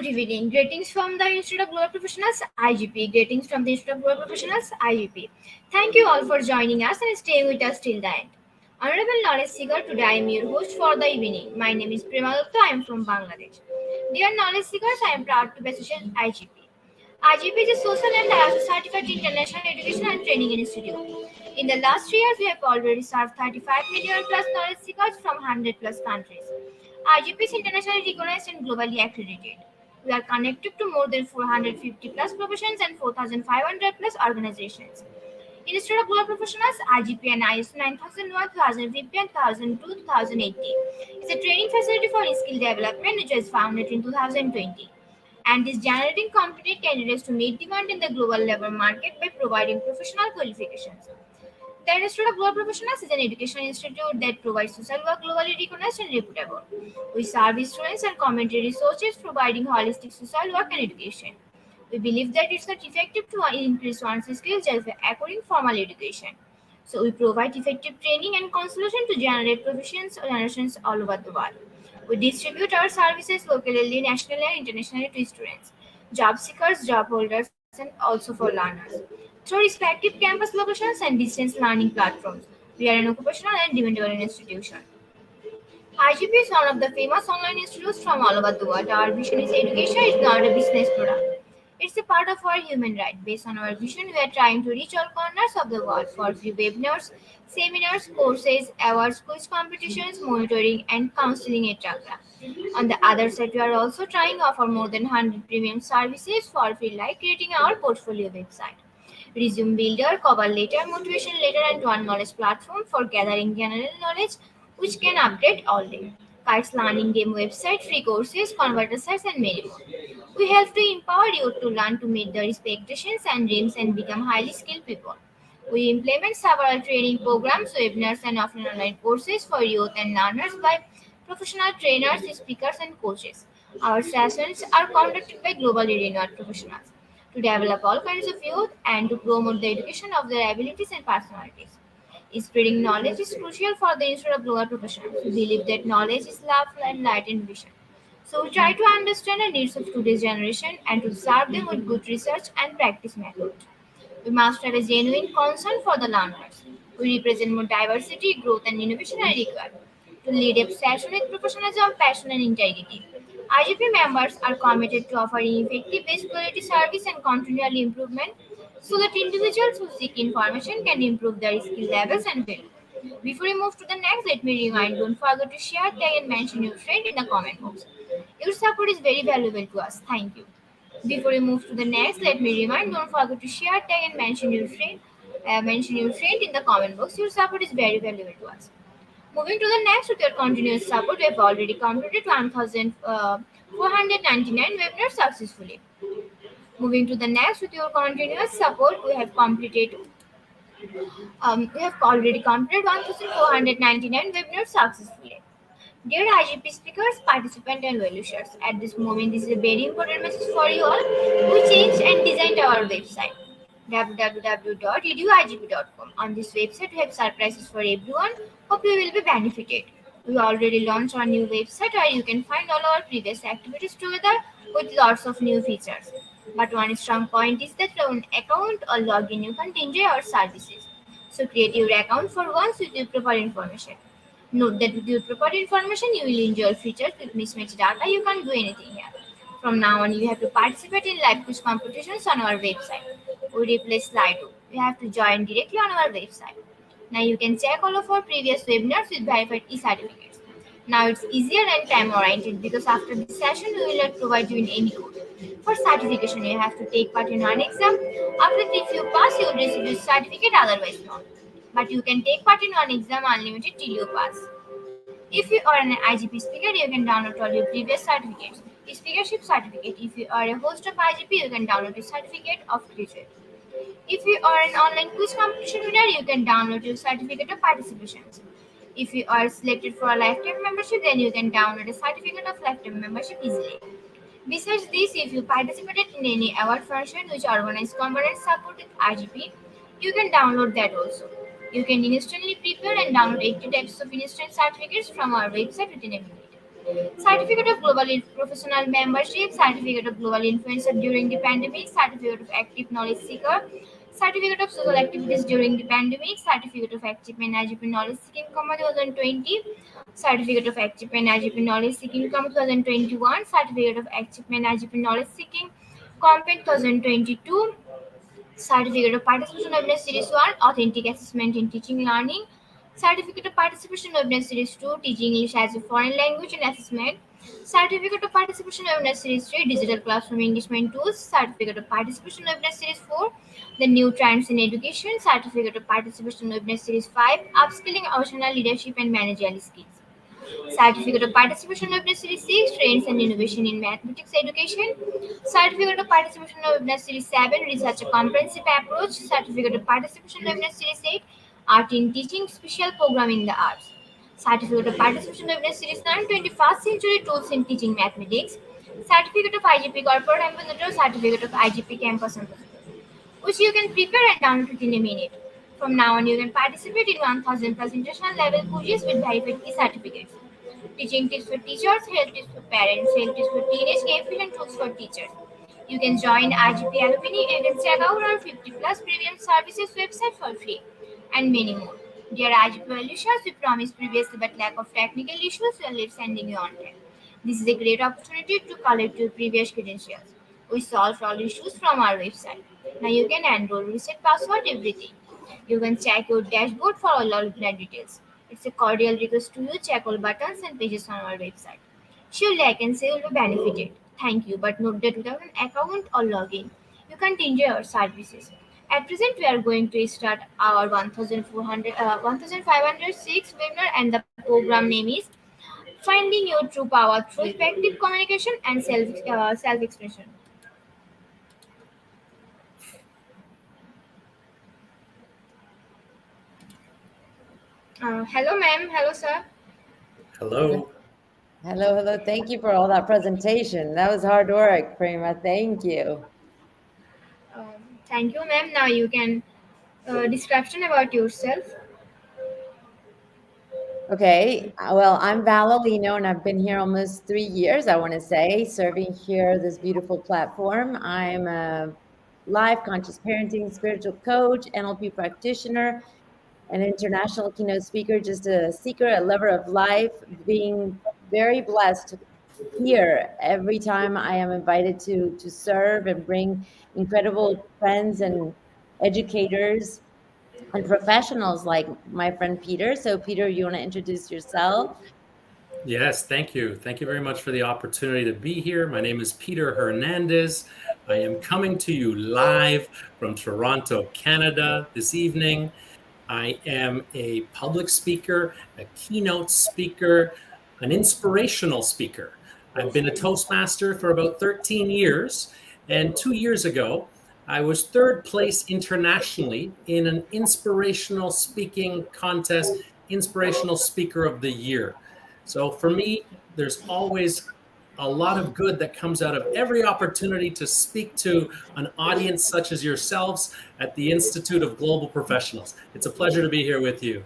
evening. Greetings from the Institute of Global Professionals (IGP). Greetings from the Institute of Global Professionals (IGP). Thank you all for joining us and staying with us till the end. Honorable Knowledge Seeker, today I am your host for the evening. My name is Prema Gupta. I am from Bangladesh. Dear Knowledge Seekers, I am proud to be associated with IGP. IGP is a social and ISO certified international education and training institute. In the last 3 years, we have already served 35 million plus knowledge seekers from 100 plus countries. IGP is internationally recognized and globally accredited. We are connected to more than 450 plus professions and 4,500 plus organizations. Instead of Global Professionals, IGP and ISO 9001, 2050 and 2002, 2080 is a training facility for skill development which was founded in 2020 and is generating competent candidates to meet demand in the global labor market by providing professional qualifications. The Institute of Global Professionals is an educational institute that provides social work globally recognized and reputable. We serve students and community resources providing holistic social work and education. We believe that it's not effective to increase one's skills just by acquiring formal education. So we provide effective training and consultation to generate professions generations all over the world. We distribute our services locally, nationally, and internationally to students, job seekers, job holders, and also for learners. Through respective campus locations and distance learning platforms, we are an occupational and dependable institution. IGP is one of the famous online institutes from all over the world. Our vision is education is not a business product. It's a part of our human right. Based on our vision, we are trying to reach all corners of the world for free webinars, seminars, courses, awards, quiz competitions, monitoring, and counseling, etc. On the other side, we are also trying to offer more than 100 premium services for free, like creating our portfolio website, resume builder, cover letter, motivation letter, and one knowledge platform for gathering general knowledge, which can update all day. Kites learning game website, free courses, converter sites, and many more. We help to empower you to learn to meet the expectations and dreams and become highly skilled people. We implement several training programs, webinars, and offline online courses for youth and learners by professional trainers, speakers, and coaches. Our sessions are conducted by globally renowned professionals to develop all kinds of youth and to promote the education of their abilities and personalities. Spreading knowledge is crucial for the Institute of Global Professionals. We believe that knowledge is love and light and vision. So we try to understand the needs of today's generation and to serve them with good research and practice methods. We must have a genuine concern for the learners. We represent more diversity, growth, and innovation are required. To lead a passionate professionalism, passion, and integrity. IGP members are committed to offering effective best quality service and continual improvement so that individuals who seek information can improve their skill levels and value. Before we move to the next, let me remind don't forget to share, tag, and mention your friend in the comment box. Your support is very valuable to us. Thank you. Before we move to the next, let me remind don't forget to share, tag, and mention your friend in the comment box. Your support is very valuable to us. Moving to the next, with your continuous support, we have already completed 1,499 webinars successfully. Moving to the next, with your continuous support, we have already completed 1,499 webinars successfully. Dear IGP speakers, participants, and well-wishers, at this moment, this is a very important message for you all. We changed and designed our website www.eduigp.com. On this website, we have surprises for everyone. Hope you will be benefited. We already launched our new website where you can find all our previous activities together with lots of new features. But one strong point is that from an account or login, you can enjoy our services. So create your account for once with your proper information. Note that with your proper information, you will enjoy features with mismatched data. You can't do anything here. From now on, you have to participate in live quiz competitions on our website. We replace Slido. You have to join directly on our website. Now you can check all of our previous webinars with verified e-certificates. Now it's easier and time oriented because after this session, we will not provide you in any code. For certification, you have to take part in one exam. After that, if you pass, you will receive your certificate, otherwise not. But you can take part in one exam unlimited till you pass. If you are an IGP speaker, you can download all your previous certificates. Speakership certificate. If you are a host of IGP, you can download a certificate of graduate. If you are an online quiz competition winner, you can download your certificate of participation. If you are selected for a lifetime membership, then you can download a certificate of lifetime membership easily. Besides this, if you participated in any award function which organized component support with IGP, you can download that also. You can instantly prepare and download 80 types of instant certificates from our website within a minute. Certificate of Global Professional Membership, Certificate of Global Influencer during the pandemic, Certificate of Active Knowledge Seeker, Certificate of Social Activities during the pandemic, Certificate of Active Management Knowledge Seeking, 2020, Certificate of Active Management Knowledge Seeking, 2021, Certificate of Active Management Knowledge Seeking, Compact 2022, Certificate of Participation Webinar Series 1, Authentic Assessment in Teaching Learning, Certificate of Participation Webinar Series 2, Teaching English as a Foreign Language and Assessment, Certificate of Participation Webinar Series 3, Digital Classroom Engagement Tools, Certificate of Participation Webinar Series 4, The New Trends in Education, Certificate of Participation Webinar Series 5, Upskilling Emotional Leadership and Managerial Skills. Certificate of Participation of Series 6, Trends and Innovation in Mathematics Education. Certificate of Participation of Series 7, Research a Comprehensive Approach. Certificate of Participation of Series 8, Art in Teaching, Special Program in the Arts. Certificate of Participation of Series 9, 21st Century Tools in Teaching Mathematics. Certificate of IGP Corporate Ambassador, Certificate of IGP Campus Ambassador, which you can prepare and download within a minute. From now on, you can participate in 1000 plus international level quizzes with verified key certificates. Teaching tips for teachers, health tips for parents, health tips for teenage, game tools for teachers. You can join IGP Alumni and can check out our 50 plus premium services website for free and many more. Dear IGP Evolutions, we promised previously but lack of technical issues, we are sending you on time. This is a great opportunity to collect your previous credentials. We solved all issues from our website. Now you can enroll, reset password, everything. You can check your dashboard for all our details. It's a cordial request to you. Check all buttons and pages on our website. Surely I can say you'll be benefited. Thank you, but note that without an account or login, you can't enjoy our services. At present, we are going to start our 1506 webinar, and the program name is Finding Your True Power Through Effective Communication and Self Expression. Hello, ma'am. Hello, sir. Hello. Hello, hello. Thank you for all that presentation. That was hard work, Prima. Thank you. Thank you, ma'am. Now you can description about yourself. Okay, well, I'm Val Alino, and I've been here almost 3 years, I want to say, serving here this beautiful platform. I'm a life conscious parenting spiritual coach, NLP practitioner, an international keynote speaker, just a seeker, a lover of life, being very blessed here every time I am invited to serve and bring incredible friends and educators and professionals like my friend Peter. So Peter, you want to introduce yourself? Yes, thank you. Thank you very much for the opportunity to be here. My name is Peter Hernandez. I am coming to you live from Toronto, Canada this evening. I am a public speaker, a keynote speaker, an inspirational speaker. I've been a Toastmaster for about 13 years, and 2 years ago, I was third place internationally in an inspirational speaking contest, Inspirational Speaker of the Year. So for me, there's always a lot of good that comes out of every opportunity to speak to an audience such as yourselves at the Institute of Global Professionals. It's a pleasure to be here with you.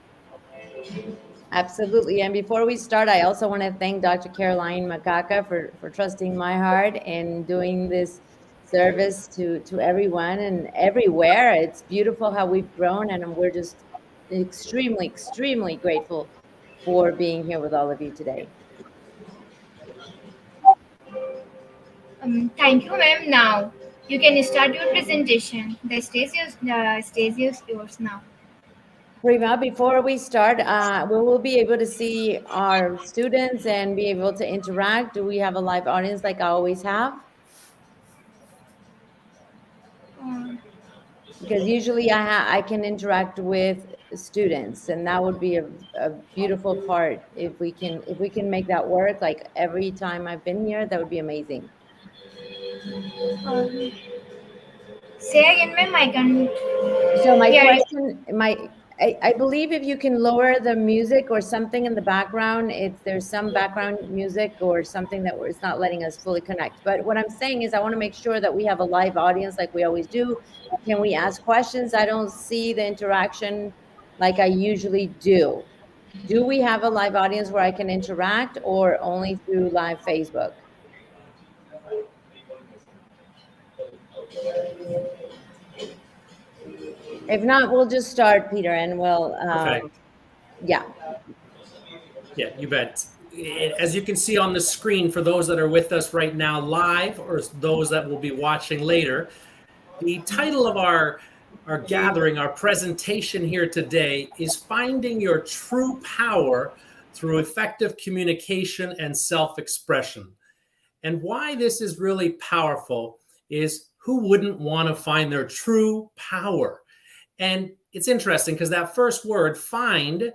Absolutely. And before we start, I also want to thank Dr. Caroline Makaka for trusting my heart and doing this service to everyone and everywhere. It's beautiful how we've grown, and we're just extremely, extremely grateful for being here with all of you today. Thank you, ma'am. Now you can start your presentation. The stage is yours now. Prima, before we start, we will be able to see our students and be able to interact. Do we have a live audience like I always have? Because usually I can interact with students, and that would be a beautiful part. If we can make that work, like every time I've been here, that would be amazing. Say again, ma'am. I can. So my hear you. question, I believe if you can lower the music or something in the background, if there's some background music or something that it's not letting us fully connect. But what I'm saying is I want to make sure that we have a live audience like we always do. Can we ask questions? I don't see the interaction like I usually do. Do we have a live audience where I can interact, or only through live Facebook? If not, we'll just start, Peter, and we'll, Perfect. yeah. Yeah, you bet. As you can see on the screen, for those that are with us right now live, or those that will be watching later, the title of our gathering, our presentation here today is Finding Your True Power Through Effective Communication and Self-Expression. And why this is really powerful is, who wouldn't want to find their true power? And it's interesting because that first word, find,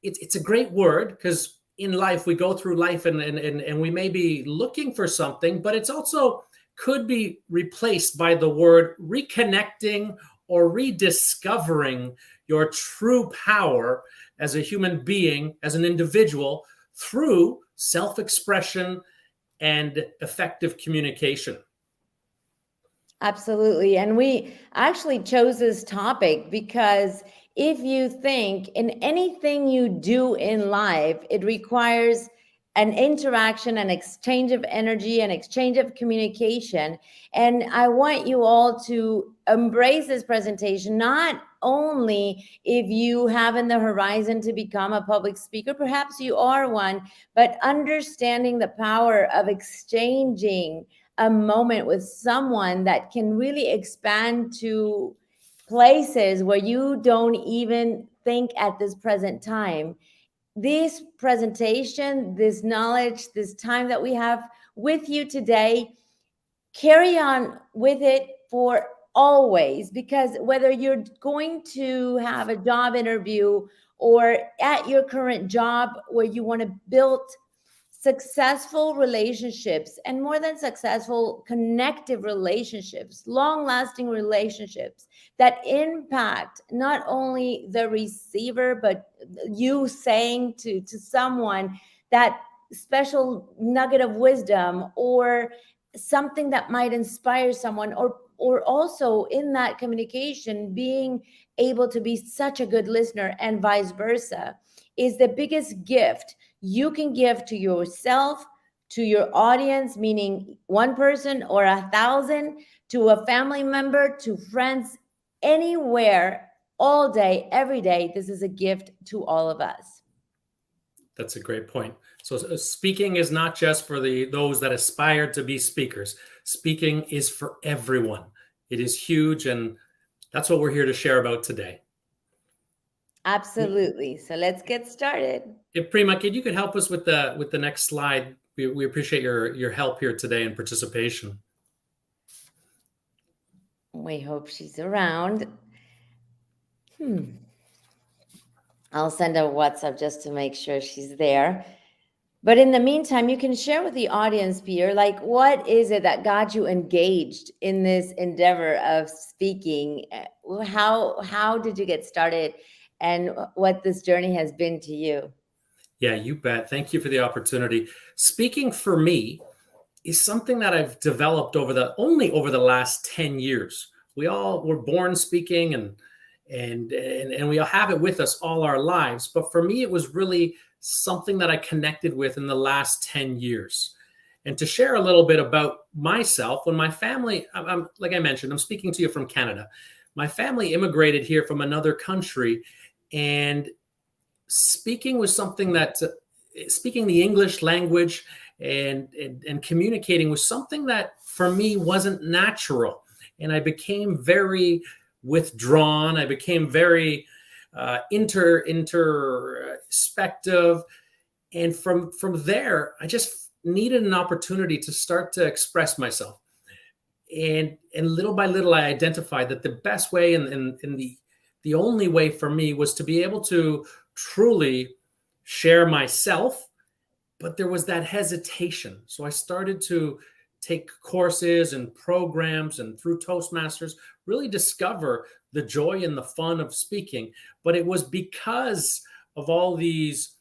it's a great word, because in life we go through life and we may be looking for something, but it's also could be replaced by the word reconnecting or rediscovering your true power as a human being, as an individual, through self-expression and effective communication. Absolutely. And we actually chose this topic because if you think in anything you do in life, it requires an interaction, an exchange of energy, an exchange of communication. And I want you all to embrace this presentation, not only if you have in the horizon to become a public speaker, perhaps you are one, but understanding the power of exchanging a moment with someone that can really expand to places where you don't even think at this present time. This presentation, this knowledge, this time that we have with you today, carry on with it for always, because whether you're going to have a job interview or at your current job where you want to build successful relationships, and more than successful, connective relationships, long lasting relationships that impact not only the receiver, but you saying to someone that special nugget of wisdom or something that might inspire someone, or also in that communication being able to be such a good listener and vice versa, is the biggest gift you can give to yourself, to your audience, meaning one person or 1,000, to a family member, to friends, anywhere, all day, every day. This is a gift to all of us. That's a great point. So speaking is not just for those that aspire to be speakers. Speaking is for everyone. It is huge, and that's what we're here to share about today. Absolutely. So let's get started. If Prima, kid, you could help us with the next slide. We appreciate your help here today and participation. We hope she's around. I'll send a WhatsApp just to make sure she's there. But in the meantime, you can share with the audience, Peter, like, what is it that got you engaged in this endeavor of speaking? How did you get started, and what this journey has been to you? Yeah, you bet. Thank you for the opportunity. Speaking for me is something that I've developed over the last 10 years. We all were born speaking, and we all have it with us all our lives. But for me, it was really something that I connected with in the last 10 years. And to share a little bit about myself, when my family, like I mentioned, I'm speaking to you from Canada. My family immigrated here from another country, and speaking was something that, speaking the English language and communicating was something that for me wasn't natural. And I became very withdrawn. I became very introspective. And from there, I just needed an opportunity to start to express myself. And little by little, I identified that the best way and the only way for me was to be able to truly share myself. But there was that hesitation. So I started to take courses and programs, and through Toastmasters, really discover the joy and the fun of speaking. But it was because of all these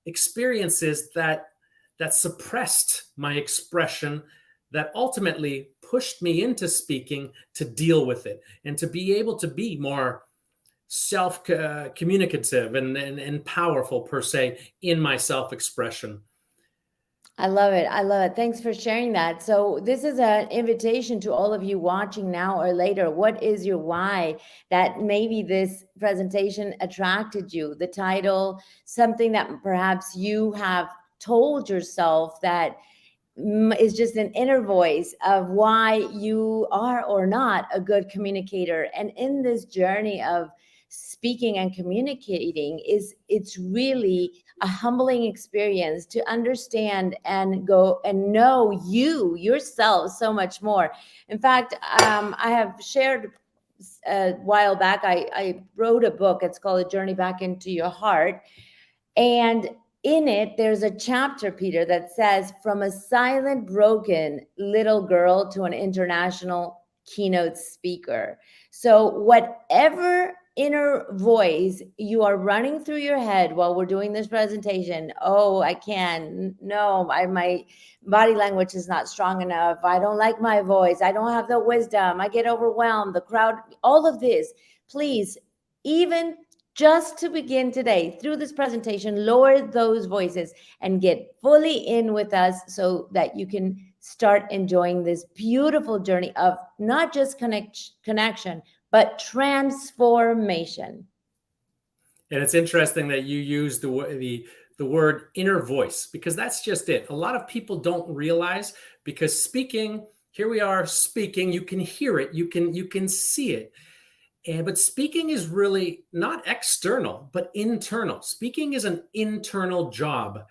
experiences that suppressed my expression that ultimately pushed me into speaking, to deal with it and to be able to be more communicative and powerful per se in my self-expression. I love it. I love it. Thanks for sharing that. So, this is an invitation to all of you watching now or later. What is your why that maybe this presentation attracted you? The title, something that perhaps you have told yourself that is just an inner voice of why you are or not a good communicator. And in this journey of speaking and communicating, it's really a humbling experience to understand and go and know you yourself so much more. In fact, I have shared a while back, I wrote a book. It's called A Journey Back into Your Heart. And in it, there's a chapter, Peter, that says, from a silent, broken little girl to an international keynote speaker. So whatever inner voice you are running through your head while we're doing this presentation, oh, I can't, no, my body language is not strong enough, I don't like my voice, I don't have the wisdom, I get overwhelmed, the crowd, all of this, please, even just to begin today through this presentation, lower those voices and get fully in with us so that you can start enjoying this beautiful journey of not just connection, but transformation. And it's interesting that you use the word inner voice, because that's just it. A lot of people don't realize, because speaking, here we are speaking, you can hear it, you can see it. But speaking is really not external, but internal. Speaking is an internal job.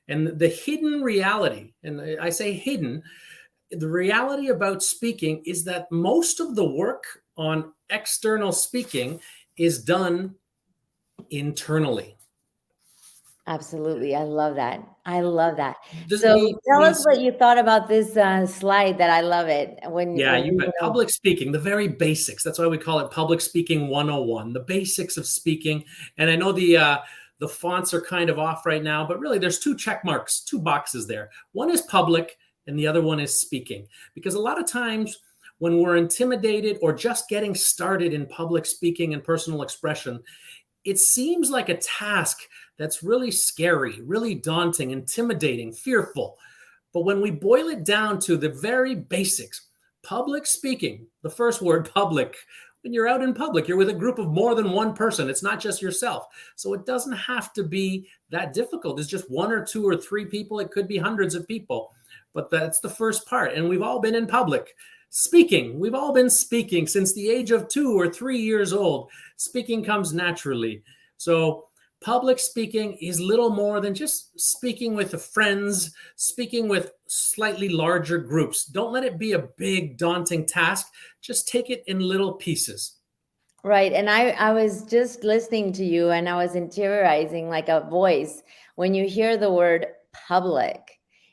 And the hidden reality, and I say hidden, the reality about speaking is that most of the work on external speaking is done internally. Absolutely. I love that. I love that. Does So we- tell we- us what you thought about this slide that I love it. Yeah, you bet. Public speaking, the very basics. That's why we call it Public Speaking 101, the basics of speaking. And I know the fonts are kind of off right now, but really there's two check marks, two boxes there. One is public and the other one is speaking. Because a lot of times when we're intimidated or just getting started in public speaking and personal expression, it seems like a task that's really scary, really daunting, intimidating, fearful. But when we boil it down to the very basics, public speaking, the first word, public, when you're out in public, you're with a group of more than one person. It's not just yourself. So it doesn't have to be that difficult. It's just one or two or three people. It could be hundreds of people. But that's the first part. And we've all been in public. Speaking, we've all been speaking since the age of 2 or 3 years old. Speaking comes naturally. So public speaking is little more than just speaking with friends, speaking with slightly larger groups. Don't let it be a big, daunting task. Just take it in little pieces. Right. And I was just listening to you and I was interiorizing like a voice when you hear the word public.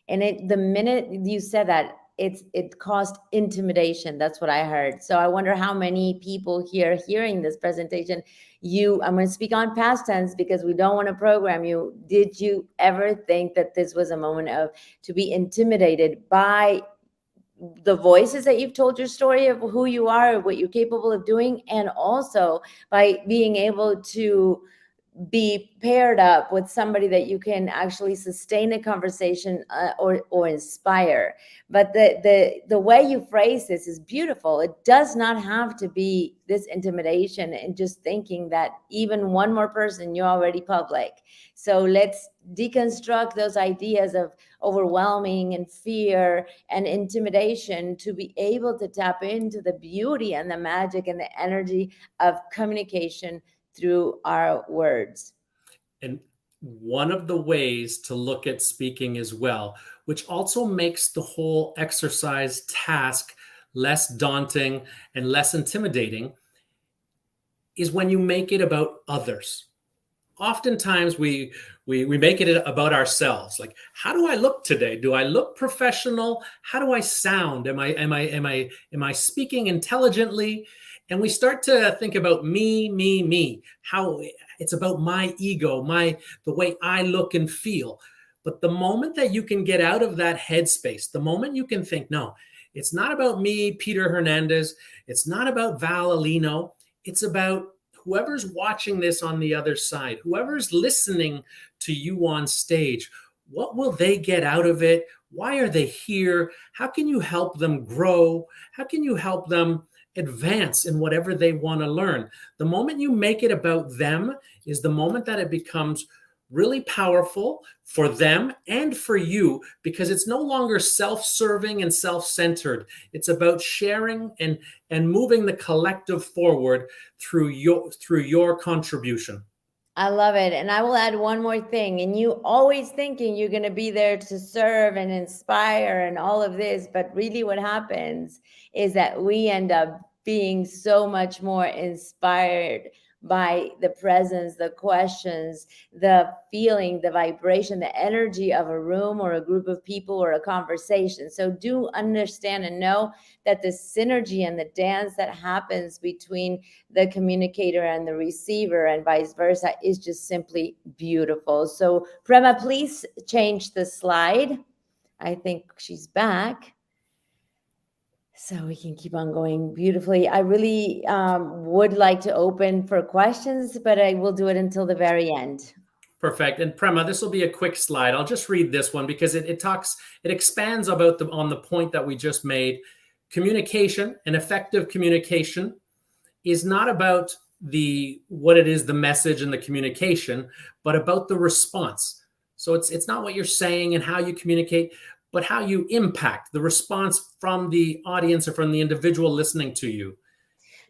And the minute you said that, it caused intimidation. That's what I heard. So I wonder how many people here hearing this presentation, I'm going to speak on past tense because we don't want to program you. Did you ever think that this was a moment to be intimidated by the voices that you've told your story of who you are, what you're capable of doing, and also by being able to be paired up with somebody that you can actually sustain a conversation or inspire. But the way you phrase this is beautiful. It does not have to be this intimidation and just thinking that even one more person, you're already public. So let's deconstruct those ideas of overwhelming and fear and intimidation to be able to tap into the beauty and the magic and the energy of communication through our words. And one of the ways to look at speaking as well, which also makes the whole exercise task less daunting and less intimidating, is when you make it about others. Oftentimes we make it about ourselves. Like, how do I look today? Do I look professional? How do I sound? Am I speaking intelligently? And we start to think about me, how it's about my ego, the way I look and feel. But the moment that you can get out of that headspace, the moment you can think, no, it's not about me, Peter Hernandez. It's not about Val Alino. It's about whoever's watching this on the other side, whoever's listening to you on stage, what will they get out of it? Why are they here? How can you help them grow? How can you help them advance in whatever they want to learn? The moment you make it about them is the moment that it becomes really powerful for them and for you, because it's no longer self-serving and self-centered. It's about sharing and moving the collective forward through your contribution. I love it. And I will add one more thing. And you always thinking you're going to be there to serve and inspire and all of this. But really what happens is that we end up being so much more inspired by the presence, the questions, the feeling, the vibration, the energy of a room or a group of people or a conversation. So do understand and know that the synergy and the dance that happens between the communicator and the receiver and vice versa is just simply beautiful. So Prema, please change the slide. I think she's back. So we can keep on going beautifully. I really would like to open for questions, but I will do it until the very end. Perfect. And Prema, this will be a quick slide. I'll just read this one because it expands about on the point that we just made. Communication and effective communication is not about what it is, the message and the communication, but about the response. So it's not what you're saying and how you communicate, but how you impact the response from the audience or from the individual listening to you.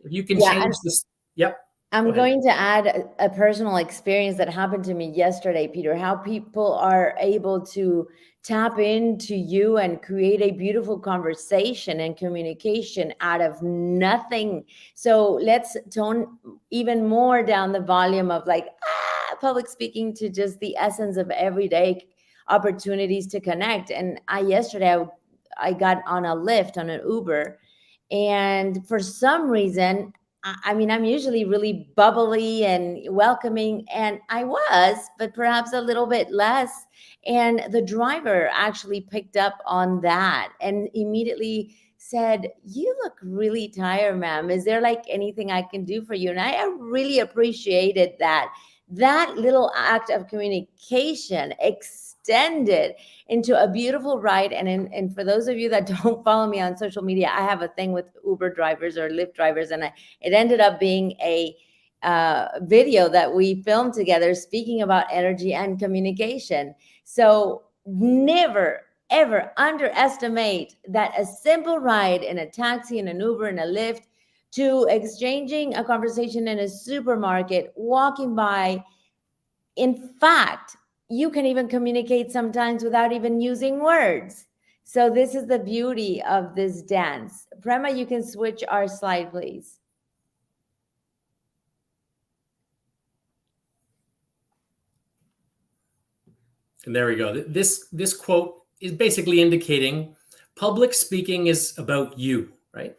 If you can change this. Yep. I'm going to add a personal experience that happened to me yesterday, Peter, how people are able to tap into you and create a beautiful conversation and communication out of nothing. So let's tone even more down the volume of public speaking to just the essence of everyday opportunities to connect. And yesterday I got on a Lyft, on an Uber, and for some reason, I'm usually really bubbly and welcoming, and I was, but perhaps a little bit less. And the driver actually picked up on that and immediately said, "You look really tired, ma'am. Is there anything I can do for you?" And I really appreciated that little act of communication extended into a beautiful ride. And for those of you that don't follow me on social media, I have a thing with Uber drivers or Lyft drivers, and it ended up being a video that we filmed together speaking about energy and communication. So never, ever underestimate that a simple ride in a taxi, in an Uber, in a Lyft, to exchanging a conversation in a supermarket, walking by. In fact, you can even communicate sometimes without even using words. So this is the beauty of this dance. Prema, you can switch our slide, please. And there we go. This quote is basically indicating public speaking is about you, right?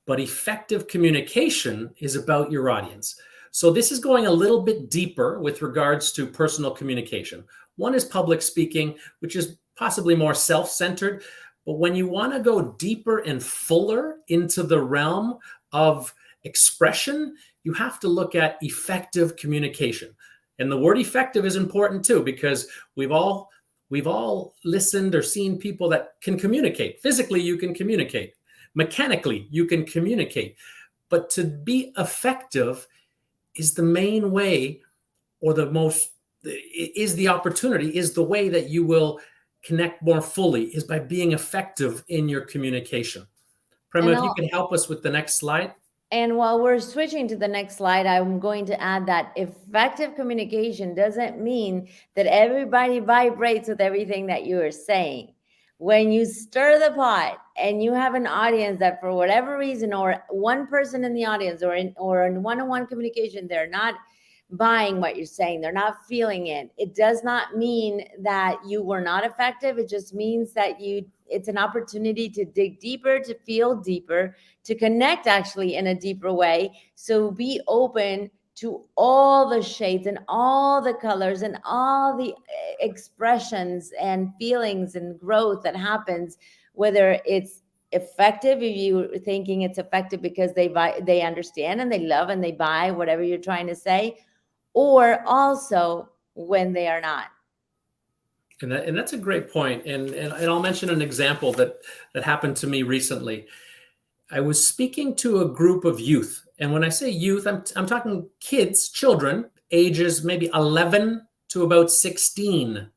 But effective communication is about your audience. So this is going a little bit deeper with regards to personal communication. One is public speaking, which is possibly more self-centered. But when you want to go deeper and fuller into the realm of expression, you have to look at effective communication. And the word effective is important too, because we've all listened or seen people that can communicate. Physically, you can communicate. Mechanically, you can communicate. But to be effective is the main way, or the way that you will connect more fully, is by being effective in your communication. Prema, if you can help us with the next slide. And while we're switching to the next slide, I'm going to add that effective communication doesn't mean that everybody vibrates with everything that you are saying. When you stir the pot and you have an audience that for whatever reason, or one person in the audience or in one-on-one communication, they're not buying what you're saying, they're not feeling it, it does not mean that you were not effective. It just means that it's an opportunity to dig deeper, to feel deeper, to connect actually in a deeper way. So be open to all the shades and all the colors and all the expressions and feelings and growth that happens, whether it's effective, if you're thinking it's effective because they understand and they love and they buy whatever you're trying to say, or also when they are not. And that's a great point. And I'll mention an example that happened to me recently. I was speaking to a group of youth. And when I say youth, I'm talking kids, children, ages maybe 11 to about 16.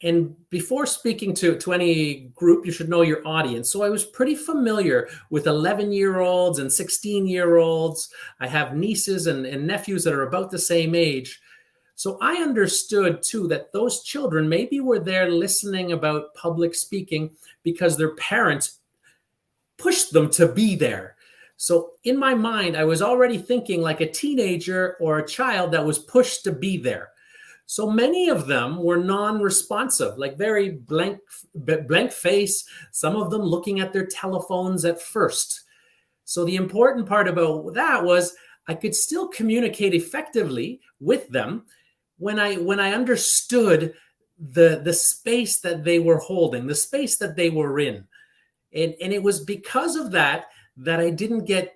And before speaking to any group, you should know your audience. So I was pretty familiar with 11-year-olds and 16-year-olds. I have nieces and nephews that are about the same age. So I understood too that those children maybe were there listening about public speaking because their parents pushed them to be there. So in my mind, I was already thinking like a teenager or a child that was pushed to be there. So many of them were non-responsive, like very blank face, some of them looking at their telephones at first. So the important part about that was I could still communicate effectively with them when I understood the space that they were holding, the space that they were in. And it was because of that I didn't get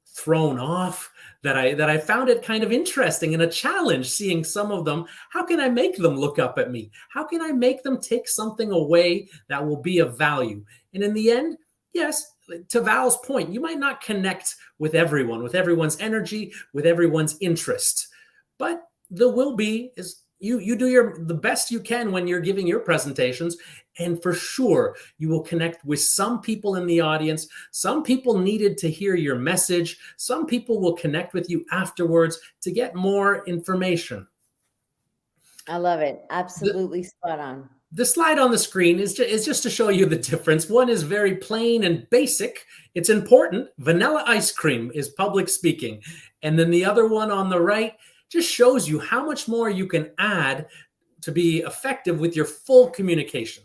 thrown off, that I found it kind of interesting and a challenge seeing some of them. How can I make them look up at me? How can I make them take something away that will be of value? And in the end, yes, to Val's point, you might not connect with everyone, with everyone's energy, with everyone's interest, but the will be is you do the best you can when you're giving your presentations. And for sure, you will connect with some people in the audience. Some people needed to hear your message. Some people will connect with you afterwards to get more information. I love it. Absolutely spot on. The slide on the screen is just to show you the difference. One is very plain and basic. It's important. Vanilla ice cream is public speaking. And then the other one on the right just shows you how much more you can add to be effective with your full communication.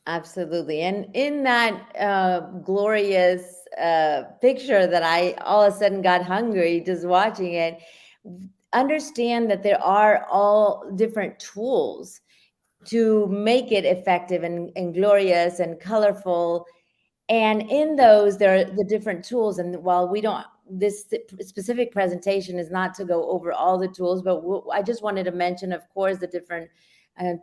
Absolutely. And in that glorious picture that I all of a sudden got hungry just watching it, understand that there are all different tools to make it effective and glorious and colorful. And in those, there are the different tools. And while this specific presentation is not to go over all the tools, but I just wanted to mention, of course, the different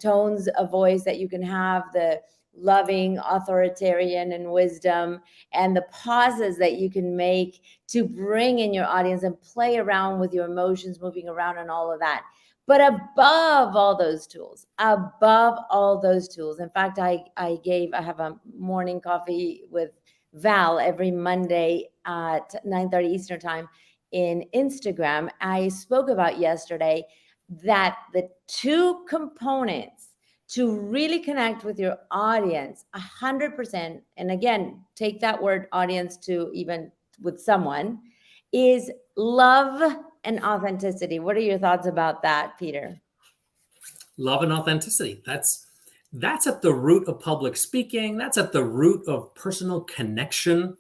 tones of voice that you can have, the loving, authoritarian, and wisdom, and the pauses that you can make to bring in your audience and play around with your emotions, moving around and all of that. But above all those tools, in fact, I have a morning coffee with Val every Monday at 9:30 Eastern time in Instagram. I spoke about yesterday that the two components to really connect with your audience 100%, and again, take that word audience to even with someone, is love and authenticity. What are your thoughts about that, Peter? Love and authenticity. That's at the root of public speaking. That's at the root of personal connection.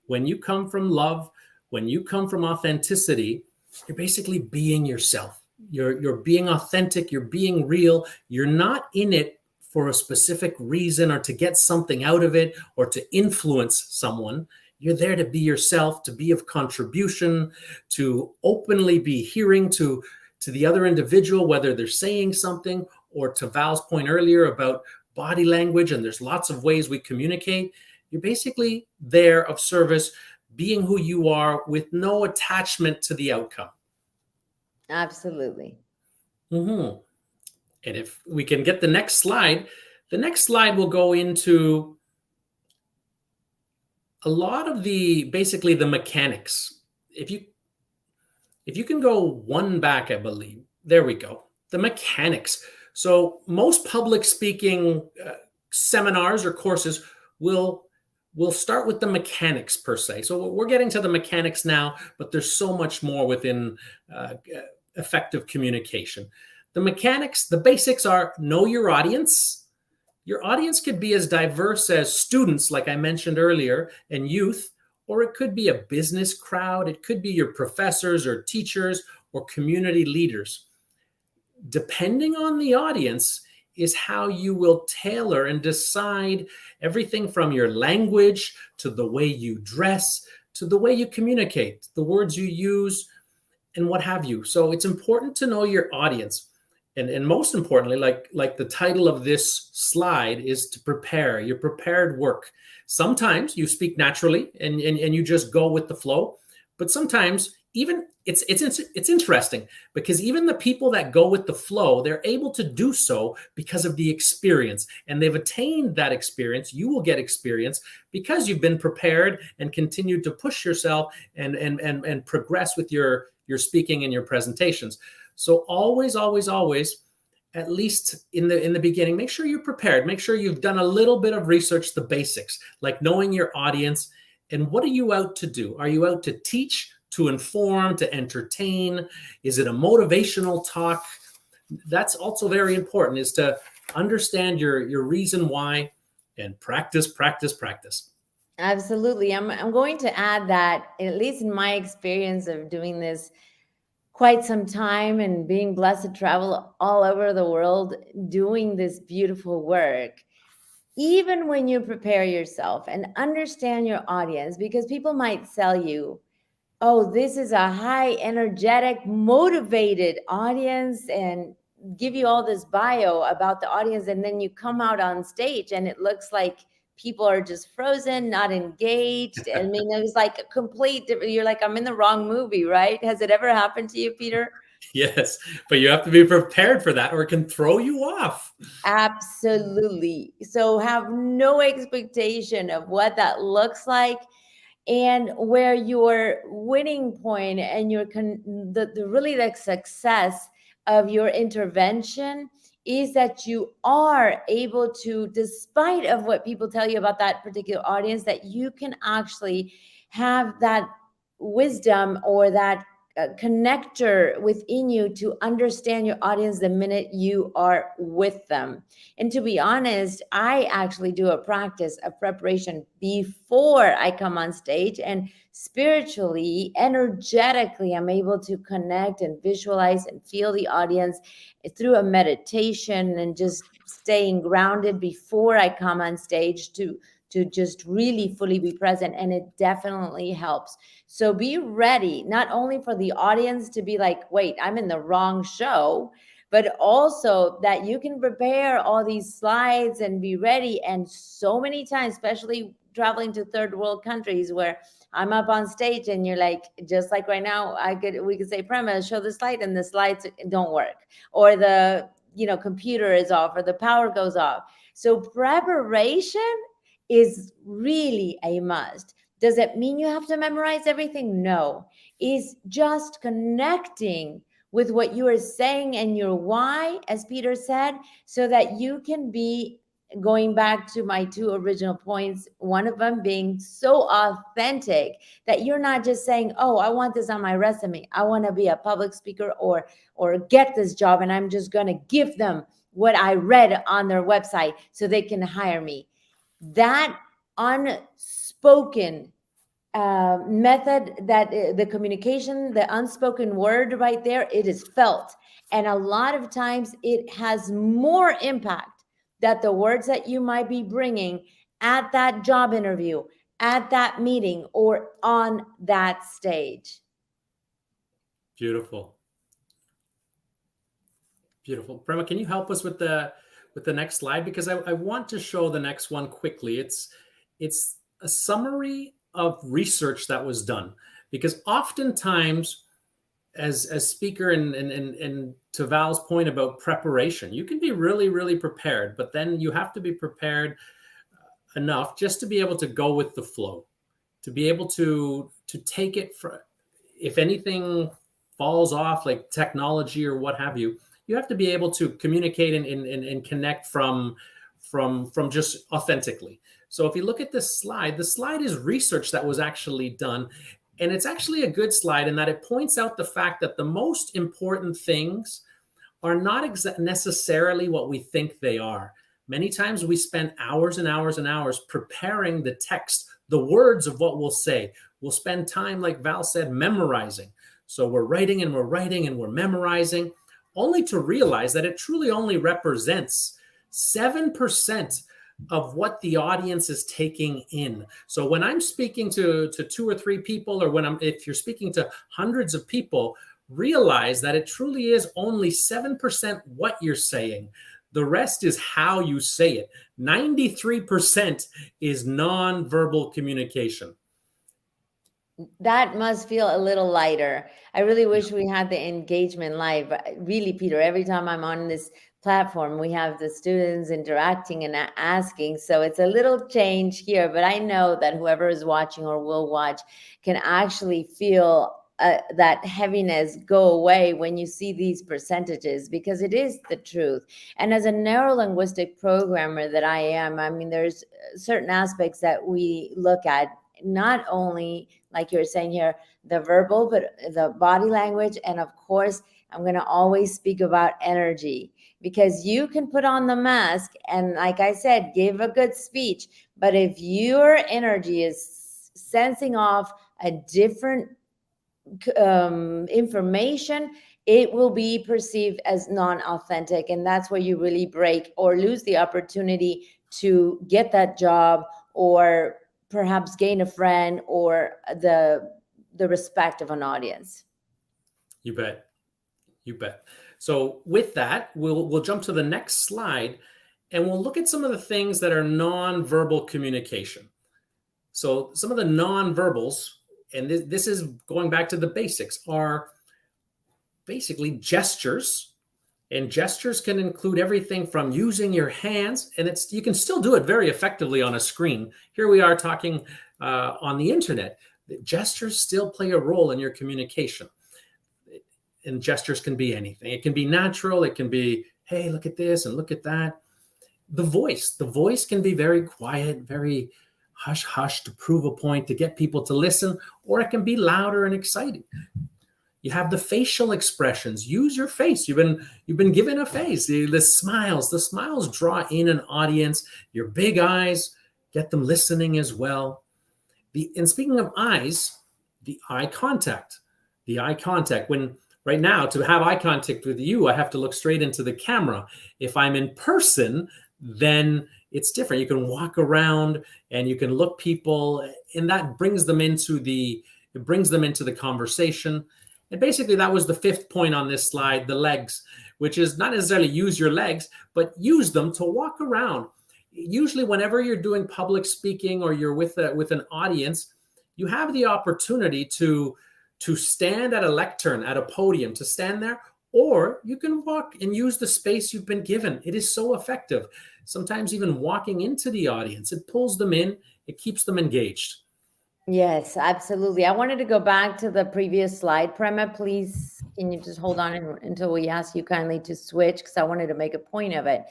When you come from love, when you come from authenticity, you're basically being yourself. You're being authentic. You're being real. You're not in it for a specific reason or to get something out of it or to influence someone. You're there to be yourself, to be of contribution, to openly be hearing to the other individual, whether they're saying something, or to Val's point earlier about body language, and there's lots of ways we communicate. You're basically there of service, being who you are with no attachment to the outcome. Absolutely. Mm-hmm. And if we can get the next slide will go into a lot of basically the mechanics. If you can go one back, I believe. There we go. The mechanics. So most public speaking seminars or courses will start with the mechanics per se. So we're getting to the mechanics now, but there's so much more within effective communication. The mechanics, the basics are know your audience. Your audience could be as diverse as students, like I mentioned earlier, and youth, or it could be a business crowd. It could be your professors or teachers or community leaders. Depending on the audience, is how you will tailor and decide everything from your language to the way you dress to the way you communicate, the words you use, and what have you. So it's important to know your audience. And most importantly, like the title of this slide is to prepare your prepared work. Sometimes you speak naturally and you just go with the flow, but sometimes even it's interesting because even the people that go with the flow, they're able to do so because of the experience, and they've attained that experience. You will get experience because you've been prepared and continued to push yourself and progress with your speaking and your presentations. So always, at least in the beginning, make sure you're prepared. Make sure you've done a little bit of research, the basics, like knowing your audience and what are you out to do? Are you out to teach, to inform, to entertain? Is it a motivational talk? That's also very important, is to understand your reason why and practice. Absolutely. I'm going to add that, at least in my experience of doing this quite some time and being blessed to travel all over the world doing this beautiful work, even when you prepare yourself and understand your audience, because people might sell you, oh, this is a high energetic, motivated audience, and give you all this bio about the audience. And then you come out on stage and it looks like people are just frozen, not engaged. I mean, it was like a complete different, you're like, I'm in the wrong movie, right? Has it ever happened to you, Peter? Yes, but you have to be prepared for that or it can throw you off. Absolutely. So have no expectation of what that looks like, and where your winning point and your the really the success of your intervention is that you are able to, despite of what people tell you about that particular audience, that you can actually have that wisdom or that connector within you to understand your audience the minute you are with them. And to be honest, I actually do a practice of preparation before I come on stage, and spiritually, energetically, I'm able to connect and visualize and feel the audience through a meditation and just staying grounded before I come on stage to just really fully be present. And it definitely helps. So be ready, not only for the audience to be like, wait, I'm in the wrong show, but also that you can prepare all these slides and be ready. And so many times, especially traveling to third world countries where I'm up on stage and you're like, just like right now, we could say, Prema, show the slide, and the slides don't work, or the computer is off, or the power goes off. So preparation is really a must. Does it mean you have to memorize everything? No. It's just connecting with what you are saying and your why, as Peter said, so that you can be, going back to my two original points, one of them being so authentic that you're not just saying, oh, I want this on my resume, I want to be a public speaker or get this job, and I'm just going to give them what I read on their website so they can hire me. That unspoken method, that the communication, the unspoken word right there, it is felt. And a lot of times it has more impact that the words that you might be bringing at that job interview, at that meeting, or on that stage. Beautiful. Prema, can you help us with the next slide? Because I want to show the next one quickly. It's a summary of research that was done, because oftentimes as speaker and to Val's point about preparation, you can be really, really prepared, but then you have to be prepared enough just to be able to go with the flow, to be able to take it for, if anything falls off, like technology or what have you, you have to be able to communicate and connect from just authentically. So if you look at this slide, the slide is research that was actually done. And it's actually a good slide in that it points out the fact that the most important things are not necessarily what we think they are. Many times we spend hours and hours and hours preparing the text, the words of what we'll say. We'll spend time, like Val said, memorizing. So we're writing and we're memorizing, only to realize that it truly only represents 7% of what the audience is taking in. So when I'm speaking to 2 or 3 people, or if you're speaking to hundreds of people, realize that it truly is only 7% what you're saying. The rest is how you say it. 93% is nonverbal communication. That must feel a little lighter. I really wish we had the engagement live. Really, Peter, every time I'm on this platform, we have the students interacting and asking. So it's a little change here, but I know that whoever is watching or will watch can actually feel that heaviness go away when you see these percentages, because it is the truth. And as a neurolinguistic programmer that I am, I mean, there's certain aspects that we look at, not only like you're saying here, the verbal, but the body language. And of course, I'm going to always speak about energy, because you can put on the mask and, like I said, give a good speech. But if your energy is sensing off a different information, it will be perceived as non-authentic. And that's where you really break or lose the opportunity to get that job, or perhaps gain a friend, or the respect of an audience. You bet. You bet. So with that, we'll jump to the next slide, and we'll look at some of the things that are nonverbal communication. So some of the nonverbals, and this is going back to the basics, are basically gestures. And gestures can include everything from using your hands, and you can still do it very effectively on a screen. Here we are talking on the internet. Gestures still play a role in your communication. And gestures can be anything. It can be natural. It can be, hey, look at this and look at that. The voice can be very quiet, very hush hush to prove a point, to get people to listen, or it can be louder and exciting. You have the facial expressions. Use your face. You've been given a face. The smiles draw in an audience. Your big eyes get them listening as well. And speaking of eyes, the eye contact. When right now, to have eye contact with you, I have to look straight into the camera. If I'm in person, then it's different. You can walk around and you can look people, and that brings them into the conversation. And basically, that was the 5th point on this slide, the legs, which is not necessarily use your legs, but use them to walk around. Usually, whenever you're doing public speaking or you're with an audience, you have the opportunity to stand at a lectern, at a podium, to stand there, or you can walk and use the space you've been given. It is so effective. Sometimes even walking into the audience, it pulls them in, it keeps them engaged. Yes, absolutely. I wanted to go back to the previous slide. Prema, please, can you just hold on until we ask you kindly to switch, because I wanted to make a point of it.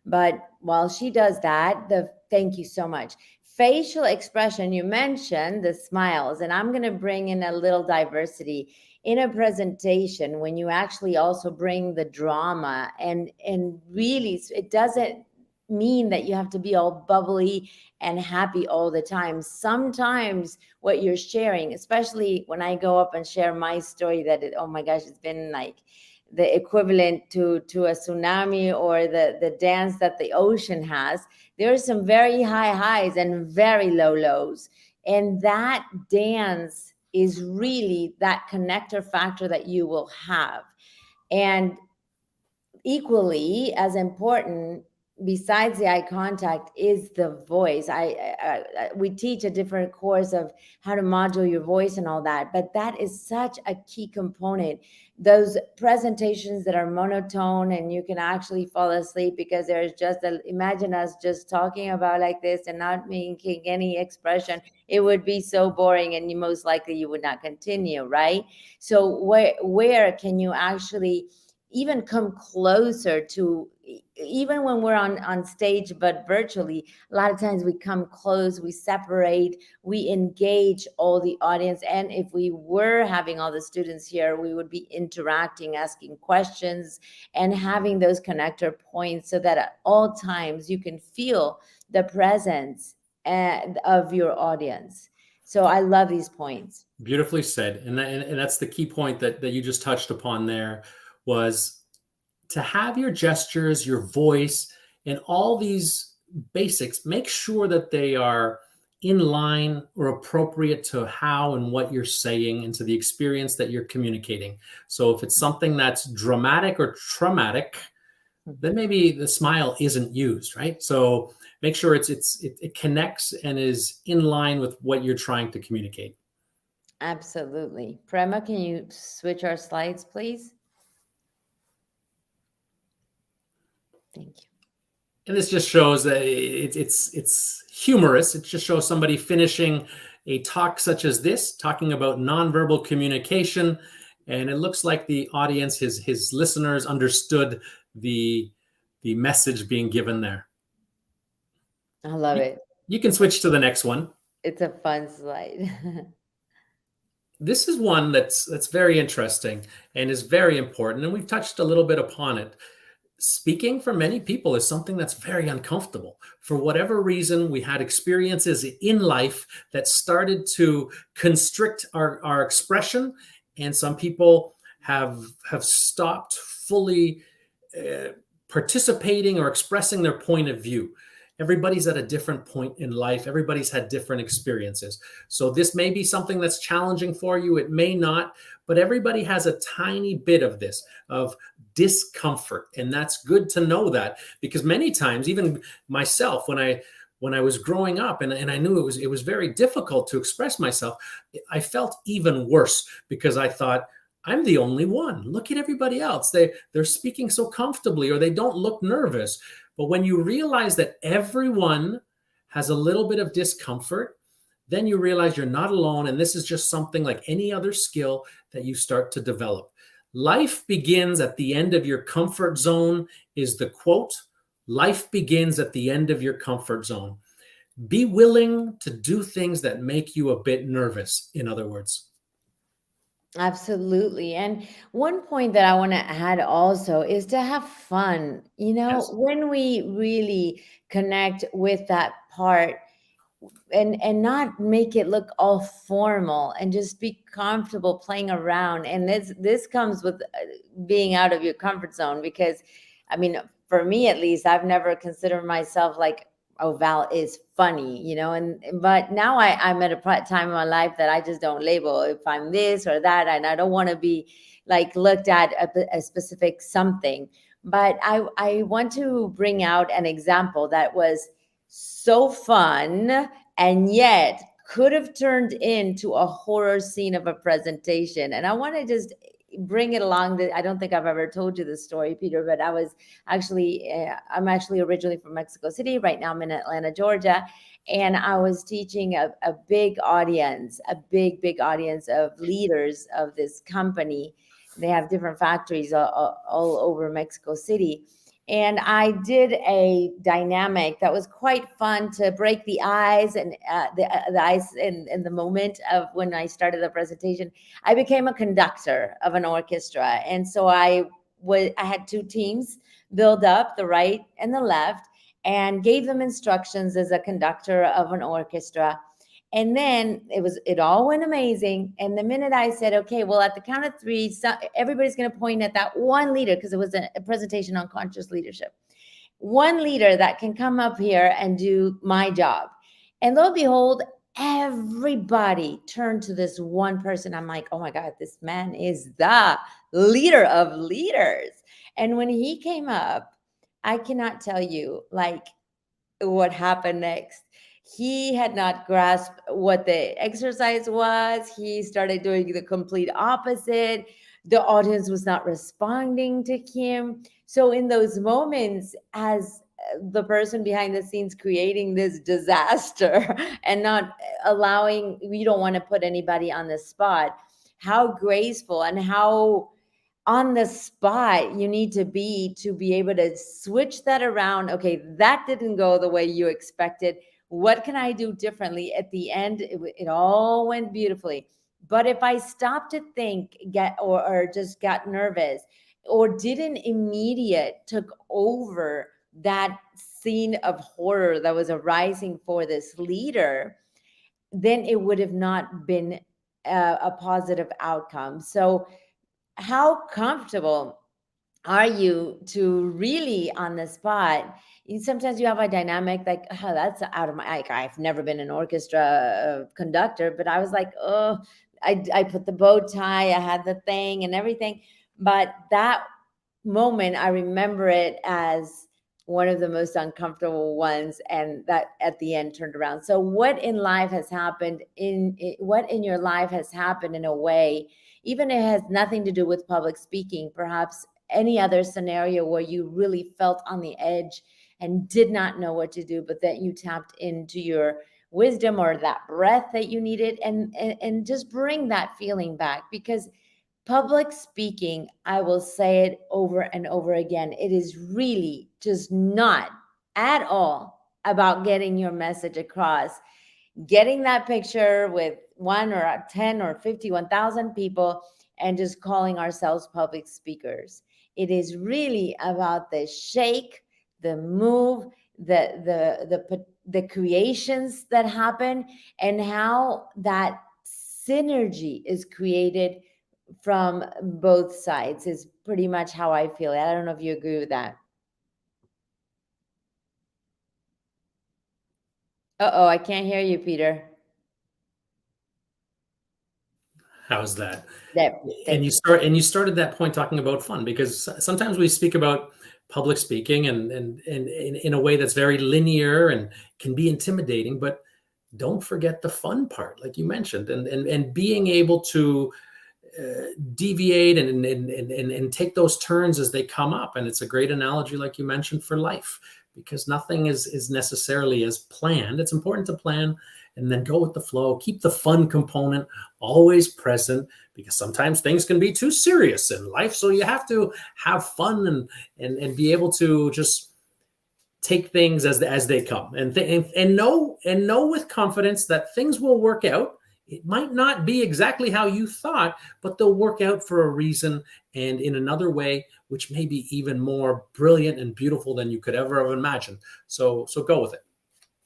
But while she does that, thank you so much. Facial expression, you mentioned the smiles, and I'm going to bring in a little diversity in a presentation when you actually also bring the drama, and really it doesn't mean that you have to be all bubbly and happy all the time. Sometimes what you're sharing, especially when I go up and share my story, oh my gosh, it's been like the equivalent to a tsunami, or the dance that the ocean has. There are some very high highs and very low lows. And that dance is really that connector factor that you will have. And equally as important, besides the eye contact, is the voice. We teach a different course of how to modulate your voice and all that, but that is such a key component. Those presentations that are monotone and you can actually fall asleep because there's imagine us just talking about like this and not making any expression. It would be so boring, and most likely you would not continue, right? So where can you actually even come closer to, even when we're on stage, but virtually, a lot of times we come close, we separate, we engage all the audience. And if we were having all the students here, we would be interacting, asking questions, and having those connector points so that at all times you can feel the presence of your audience. So I love these points. Beautifully said. And that's the key point that you just touched upon there, was to have your gestures, your voice, And all these basics, make sure that they are in line or appropriate to how and what you're saying and to the experience that you're communicating. So if it's something that's dramatic or traumatic, then maybe the smile isn't used, right? So make sure it connects and is in line with what you're trying to communicate. Absolutely. Prema, can you switch our slides, please? Thank you. And this just shows that it's humorous. It just shows somebody finishing a talk such as this, talking about nonverbal communication, and it looks like the audience, his listeners, understood the message being given there. I love it. You can switch to the next one. It's a fun slide. This is one that's very interesting and is very important, and we've touched a little bit upon it. Speaking for many people is something that's very uncomfortable. For whatever reason, we had experiences in life that started to constrict our expression, and some people have stopped fully participating or expressing their point of view. Everybody's at a different point in life. Everybody's had different experiences. So this may be something that's challenging for you. It may not, but everybody has a tiny bit of this, of discomfort. And that's good to know that, because many times, even myself, when I was growing up and I knew it was very difficult to express myself, I felt even worse because I thought, I'm the only one. Look at everybody else. They're speaking so comfortably, or they don't look nervous. But when you realize that everyone has a little bit of discomfort, then you realize you're not alone. And this is just something like any other skill that you start to develop. Life begins at the end of your comfort zone is the quote. Life begins at the end of your comfort zone. Be willing to do things that make you a bit nervous, in other words. Absolutely. And one point that I want to add also is to have fun. Yes. When we really connect with that part and not make it look all formal and just be comfortable playing around. And this comes with being out of your comfort zone, because I mean, for me at least, I've never considered myself like, oh, Val is funny, but now I'm at a time in my life that I just don't label if I'm this or that, and I don't want to be like looked at a specific something. But I want to bring out an example that was so fun and yet could have turned into a horror scene of a presentation. And I want to just bring it along. I don't think I've ever told you this story, Peter, but I'm actually originally from Mexico City. Right now I'm in Atlanta, Georgia. And I was teaching a big audience, a big audience of leaders of this company. They have different factories all over Mexico City. And I did a dynamic that was quite fun to break the ice and the ice in the moment of when I started the presentation. I became a conductor of an orchestra. And so I had two teams build up, the right and the left, and gave them instructions as a conductor of an orchestra. And then it all went amazing. And the minute I said, okay, well, at the count of three, everybody's going to point at that one leader, because it was a presentation on conscious leadership. One leader that can come up here and do my job. And lo and behold, everybody turned to this one person. I'm like, oh my God, this man is the leader of leaders. And when he came up, I cannot tell you like what happened next. He had not grasped what the exercise was. He started doing the complete opposite. The audience was not responding to him. So in those moments, as the person behind the scenes creating this disaster and not allowing, you don't want to put anybody on the spot, how graceful and how on the spot you need to be able to switch that around. Okay, that didn't go the way you expected. What can I do differently? At the end, it all went beautifully. But if I stopped to think, or just got nervous, or didn't took over that scene of horror that was arising for this leader, then it would have not been a positive outcome. So how comfortable are you to really on the spot? Sometimes you have a dynamic like, oh, that's out of my, like, I've never been an orchestra conductor, but I was like, oh, I put the bow tie, I had the thing and everything. But that moment, I remember it as one of the most uncomfortable ones, and that at the end turned around. So what in life has happened what in your life has happened in a way, even it has nothing to do with public speaking, perhaps any other scenario where you really felt on the edge and did not know what to do, but that you tapped into your wisdom or that breath that you needed, and just bring that feeling back. Because public speaking, I will say it over and over again, it is really just not at all about getting your message across, getting that picture with 1 or 10 or 50, 1,000 people, and just calling ourselves public speakers. It is really about the shake, the move, the creations that happen, and how that synergy is created from both sides is pretty much how I feel. I don't know if you agree with that. Uh-oh, I can't hear you, Peter. How's that? There, And thank you. you started that point talking about fun, because sometimes we speak about public speaking and in a way that's very linear and can be intimidating, but don't forget the fun part, like you mentioned, and being able to deviate and take those turns as they come up. And it's a great analogy, like you mentioned, for life, because nothing is necessarily as planned. It's important to plan and then go with the flow. Keep the fun component always present, because sometimes things can be too serious in life. So you have to have fun and be able to just take things as they come, and know with confidence that things will work out. It might not be exactly how you thought, but they'll work out for a reason, and in another way, which may be even more brilliant and beautiful than you could ever have imagined. So go with it.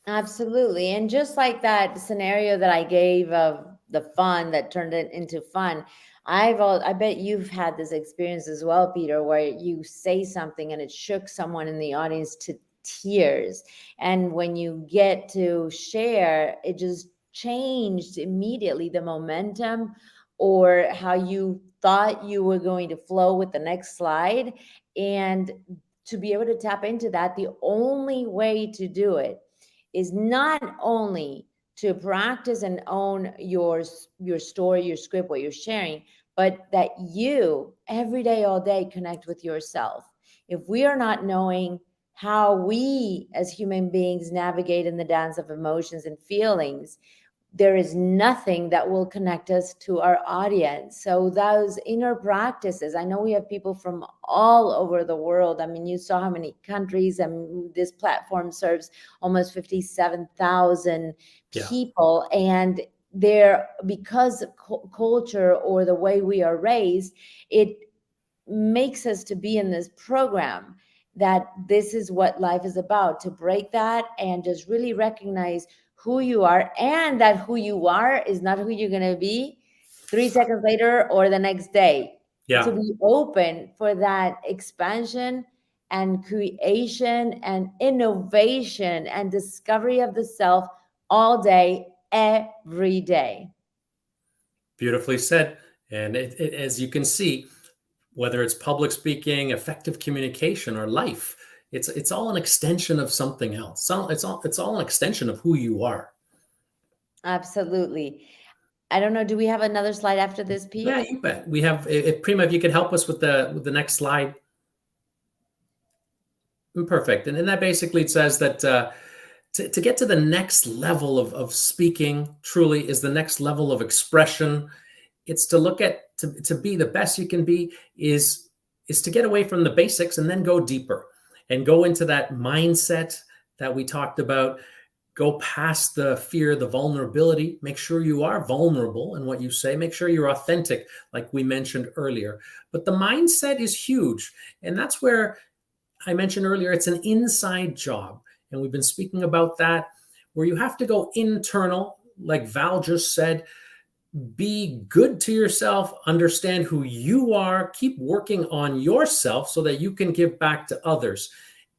Absolutely. And just like that scenario that I gave of the fun that turned it into fun, I bet you've had this experience as well, Peter, where you say something and it shook someone in the audience to tears. And when you get to share, it just changed immediately the momentum or how you thought you were going to flow with the next slide. And to be able to tap into that, the only way to do it is not only to practice and own your story, your script, what you're sharing, but that you every day, all day connect with yourself. If we are not knowing how we as human beings navigate in the dance of emotions and feelings, there is nothing that will connect us to our audience. So those inner practices, I know we have people from all over the world. I mean, you saw how many countries, and this platform serves almost 57,000 Yeah. people. And they're, because of culture or the way we are raised, it makes us to be in this program that this is what life is about, to break that and just really recognize who you are, and that who you are is not who you're going to be 3 seconds later or the next day. Yeah. To be open for that expansion and creation and innovation and discovery of the self all day, every day. Beautifully said. And as you can see, whether it's public speaking, effective communication, or life, it's all an extension of something else. So it's all an extension of who you are. Absolutely. I don't know. Do we have another slide after this, Pete? Yeah, you bet. We have, if Prima, if you could help us with the next slide. Perfect. And that basically says that to get to the next level of speaking truly is the next level of expression. It's to look at, to be the best you can be is to get away from the basics and then go deeper and go into that mindset that we talked about. Go past the fear, the vulnerability. Make sure you are vulnerable in what you say. Make sure you're authentic, like we mentioned earlier. But the mindset is huge. And that's where I mentioned earlier, it's an inside job. And we've been speaking about that, where you have to go internal, like Val just said. be good to yourself, understand who you are, keep working on yourself so that you can give back to others.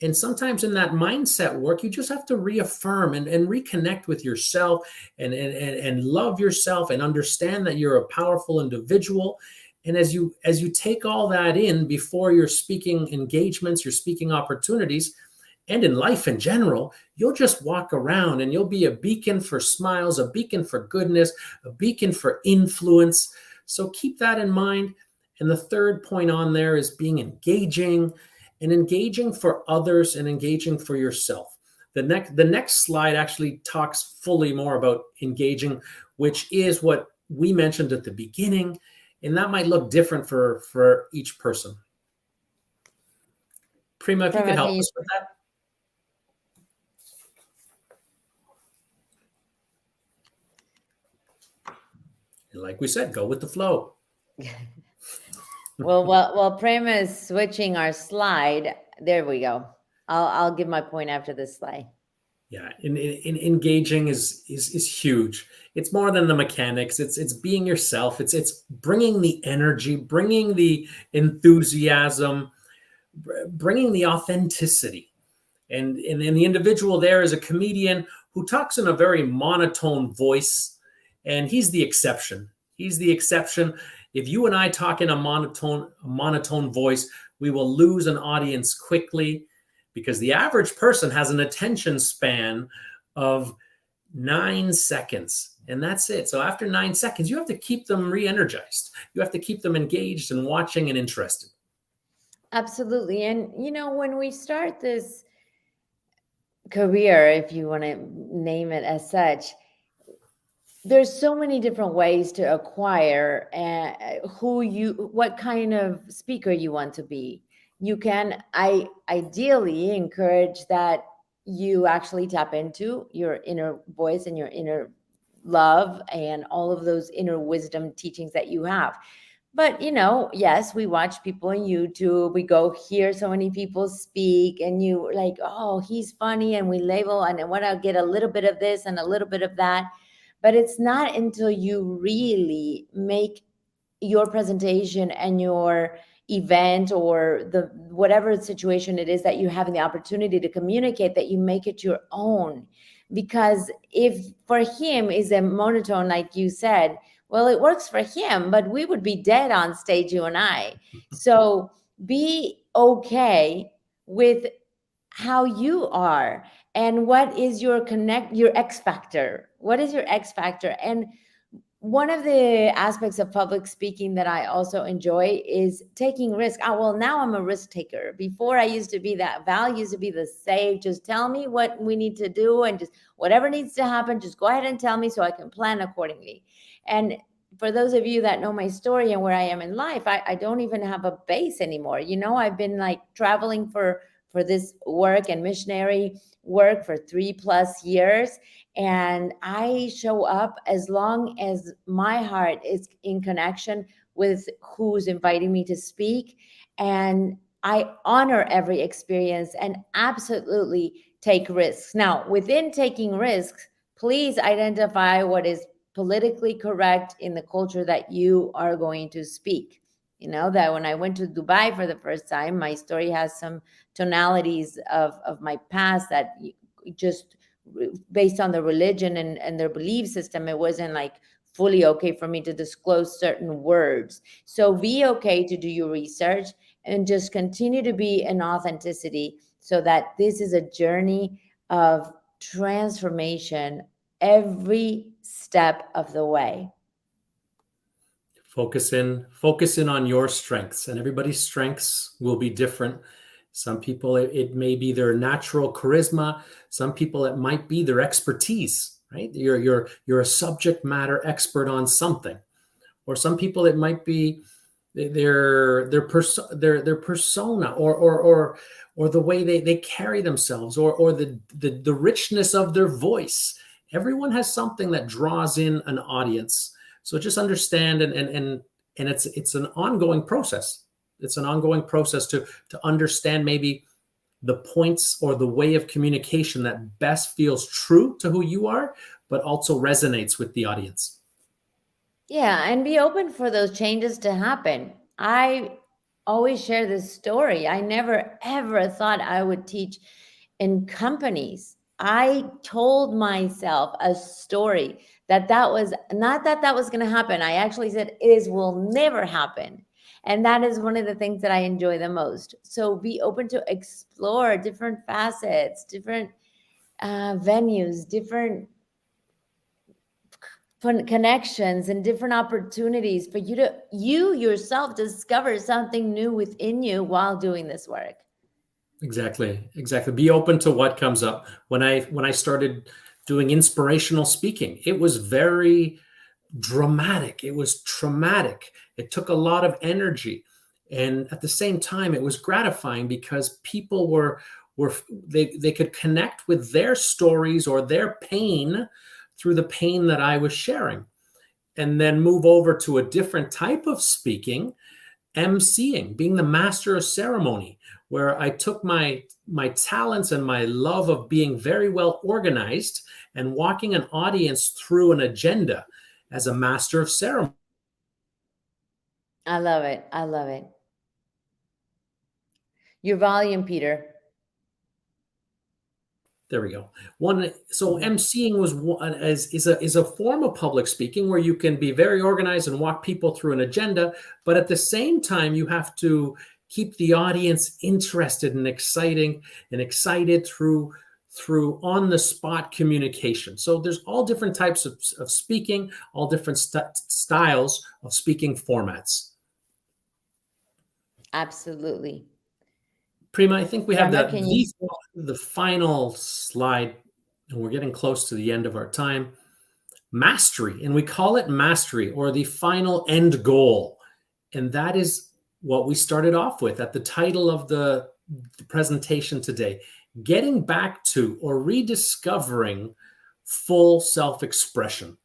And sometimes in that mindset work, you just have to reaffirm and reconnect with yourself and love yourself and understand that you're a powerful individual. And as you take all that in before your speaking engagements, your speaking opportunities, and in life in general, you'll just walk around and you'll be a beacon for smiles, a beacon for goodness, a beacon for influence. So keep that in mind. And the third point on there is being engaging, and engaging for others and engaging for yourself. The next slide actually talks fully more about engaging, which is what we mentioned at the beginning, and that might look different for each person. Prima, if you could help us with that. Like we said, go with the flow. Well, Prema is switching our slide. There we go. I'll give my point after this slide. Yeah, in engaging is huge. It's more than the mechanics. It's being yourself. It's bringing the energy, bringing the enthusiasm, bringing the authenticity. And the individual there is a comedian who talks in a very monotone voice, and he's the exception. He's the exception. If you and I talk in a monotone voice, we will lose an audience quickly, because the average person has an attention span of 9 seconds, and that's it. So after 9 seconds, you have to keep them re-energized. You have to keep them engaged and watching and interested. Absolutely. And, when we start this career, if you want to name it as such, there's so many different ways to acquire what kind of speaker you want to be. You can, I ideally encourage that you actually tap into your inner voice and your inner love and all of those inner wisdom teachings that you have. But, yes, we watch people on YouTube. We go hear so many people speak, and you like, oh, he's funny. And we label, and I want to get a little bit of this and a little bit of that. But it's not until you really make your presentation and your event or whatever situation it is that you have the opportunity to communicate, that you make it your own. Because if for him is a monotone, like you said, well, it works for him, but we would be dead on stage, you and I. So be okay with how you are, and what is your X factor? What is your X factor? And one of the aspects of public speaking that I also enjoy is taking risk. Well, now I'm a risk taker. Before, I used to be that. Val used to be the safe. Just tell me what we need to do, and just whatever needs to happen, just go ahead and tell me so I can plan accordingly. And for those of you that know my story and where I am in life, I don't even have a base anymore. I've been like traveling for this work and missionary work for 3+ years. And I show up as long as my heart is in connection with who's inviting me to speak. And I honor every experience and absolutely take risks. Now, within taking risks, please identify what is politically correct in the culture that you are going to speak. That when I went to Dubai for the first time, my story has some tonalities of my past that just based on the religion and their belief system, it wasn't like fully okay for me to disclose certain words. So be okay to do your research and just continue to be in authenticity, so that this is a journey of transformation every step of the way. Focus in on your strengths, and everybody's strengths will be different. Some people, it may be their natural charisma. Some people, it might be their expertise, right? You're a subject matter expert on something. Or some people, it might be their persona or the way they carry themselves, or the richness of their voice. Everyone has something that draws in an audience. So just understand, and it's an ongoing process. It's an ongoing process to understand maybe the points or the way of communication that best feels true to who you are, but also resonates with the audience. Yeah, and be open for those changes to happen. I always share this story. I never ever thought I would teach in companies. I told myself a story that was not that was going to happen. I actually said it will never happen. And that is one of the things that I enjoy the most. So be open to explore different facets, different venues, different connections and different opportunities for you yourself discover something new within you while doing this work. Exactly. Be open to what comes up. When I started doing inspirational speaking, it was very dramatic. It was traumatic. It took a lot of energy. And at the same time, it was gratifying because people they could connect with their stories or their pain through the pain that I was sharing. And then move over to a different type of speaking, emceeing, being the master of ceremony, where I took my talents and my love of being very well organized and walking an audience through an agenda as a master of ceremony. I love it. I love it. Your volume, Peter. There we go. So emceeing is a form of public speaking where you can be very organized and walk people through an agenda, but at the same time you have to keep the audience interested and excited through on the spot communication. So there's all different types of speaking, all different styles of speaking formats. Absolutely. Prima, I think we have the final slide, and we're getting close to the end of our time. Mastery, and we call it mastery, or the final end goal. And that is what we started off with at the title of the presentation today, getting back to or rediscovering full self-expression.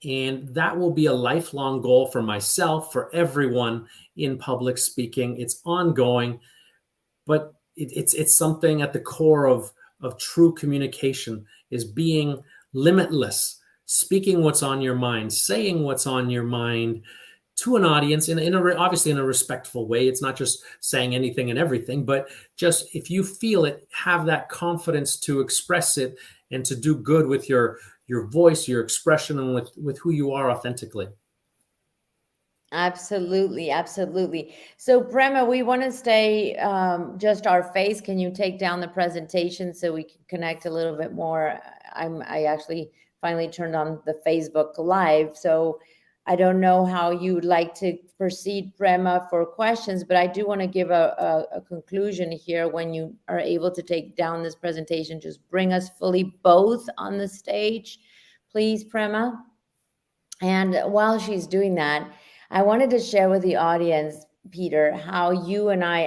And that will be a lifelong goal for myself, for everyone in public speaking. It's ongoing. But it's something at the core of true communication, is being limitless, speaking what's on your mind, saying what's on your mind to an audience obviously in a respectful way. It's not just saying anything and everything, but just if you feel it, have that confidence to express it and to do good with your voice, your expression, and with who you are authentically. Absolutely, absolutely. So Prema, we want to stay just our face. Can you take down the presentation so we can connect a little bit more? I actually finally turned on the Facebook Live, so I don't know how you would like to proceed, Prema, for questions, but I do want to give a conclusion here. When you are able to take down this presentation, just bring us fully both on the stage, please, Prema. And while she's doing that, I wanted to share with the audience, Peter, how you and I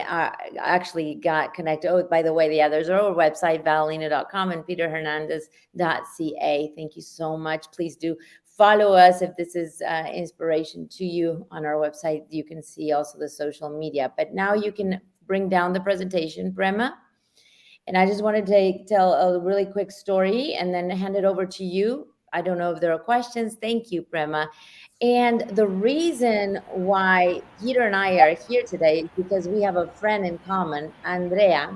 actually got connected. Oh, by the way, yeah, there's our website, valolina.com and peterhernandez.ca. Thank you so much. Please do follow us if this is inspiration to you on our website. You can see also the social media. But now you can bring down the presentation, Prema. And I just wanted to tell a really quick story and then hand it over to you. I don't know if there are questions. Thank you, Prema. And the reason why Peter and I are here today is because we have a friend in common, Andrea,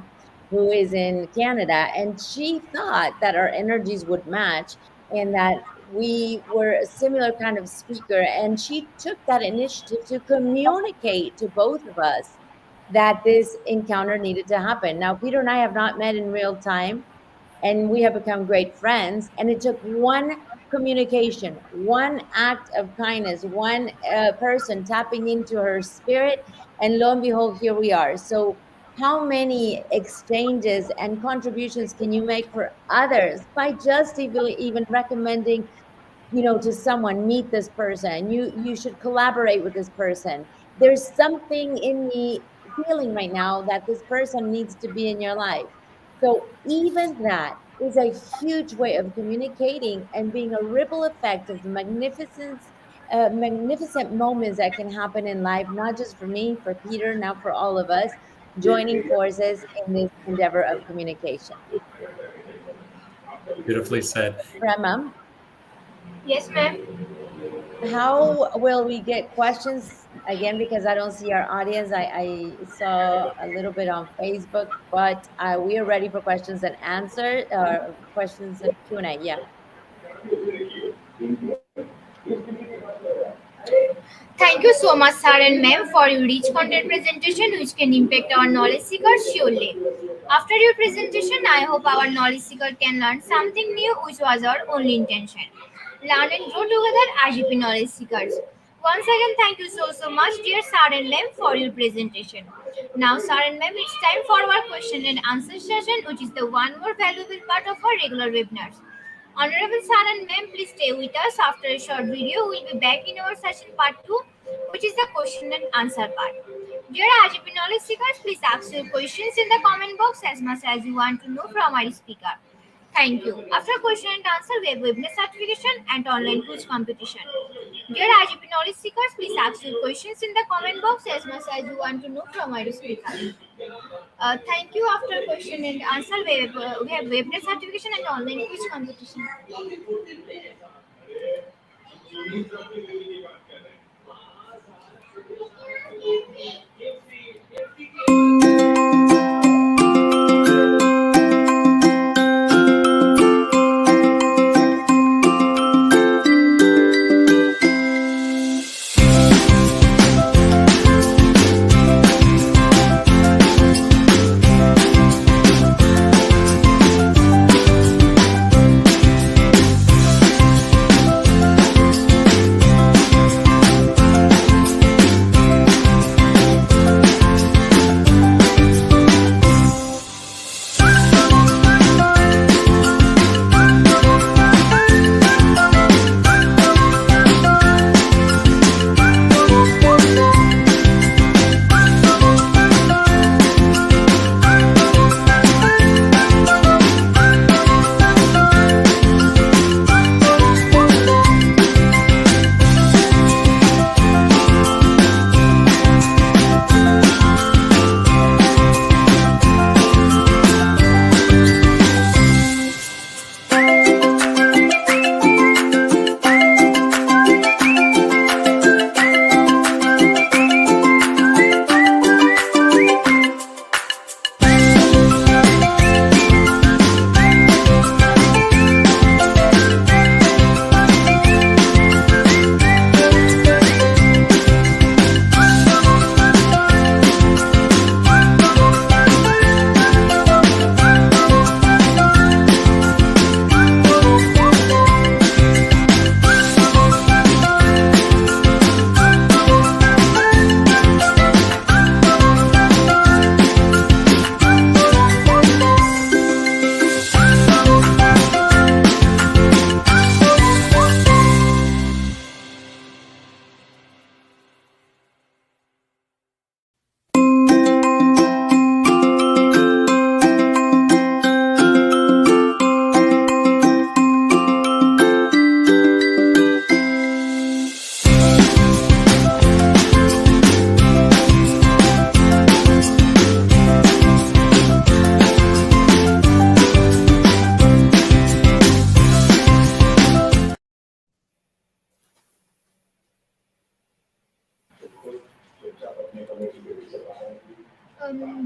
who is in Canada, and she thought that our energies would match and that we were a similar kind of speaker. And she took that initiative to communicate to both of us that this encounter needed to happen. Now, Peter and I have not met in real time, and we have become great friends. And it took one communication, one act of kindness, one person tapping into her spirit, and lo and behold, here we are. So how many exchanges and contributions can you make for others by just even recommending, to someone, meet this person, you should collaborate with this person. There's something in me feeling right now that this person needs to be in your life. So even that is a huge way of communicating and being a ripple effect of the magnificent moments that can happen in life, not just for me, for Peter, now for all of us, joining forces in this endeavor of communication. Beautifully said. Prema? Yes, ma'am. how will we get questions again? Because I don't see our audience. I saw a little bit on Facebook, but we are ready for questions and answer. Questions and Q&A. Yeah. Thank you so much, sir and ma'am, for your rich content presentation, which can impact our knowledge seekers surely. After your presentation, I hope our knowledge seeker can learn something new, which was our only intention. Learn and grow together, IGP knowledge seekers. Once again, thank you so much, dear sir and ma'am, for your presentation. Now, sir and ma'am, it's time for our question and answer session, which is the one more valuable part of our regular webinars. Honorable sir and ma'am, please stay with us. After a short video, we'll be back in our session part 2, which is the question and answer part. Dear IGP knowledge seekers, please ask your questions in the comment box as much as you want to know from our speaker. Thank you. After question and answer, we have webinar certification and online quiz competition. Dear IGP knowledge seekers, please ask your questions in the comment box as much as you want to know from our speaker. Thank you. After question and answer, we have webinar certification and online quiz competition.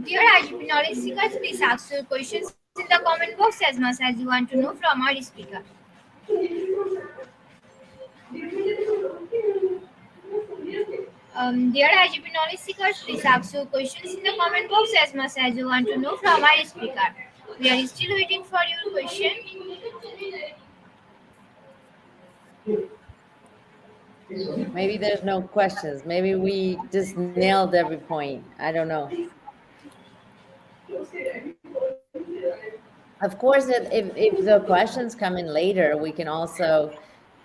Dear IGP knowledge seekers, please ask your questions in the comment box as much as you want to know from our speaker. Dear IGP knowledge seekers, please ask your questions in the comment box as much as you want to know from our speaker. We are still waiting for your question. Maybe there's no questions. Maybe we just nailed every point. I don't know. Of course, if the questions come in later, we can also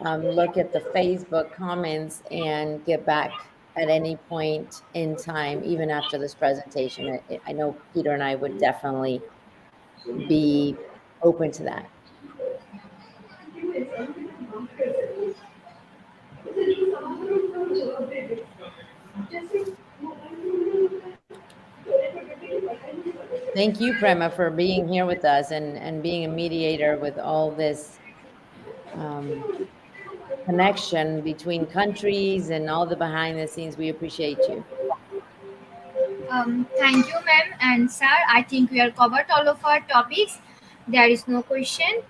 look at the Facebook comments and get back at any point in time, even after this presentation. I know Peter and I would definitely be open to that. Thank you, Prema, for being here with us and being a mediator with all this connection between countries and all the behind the scenes. We appreciate you. Thank you, ma'am and sir. I think we have covered all of our topics. There is no question.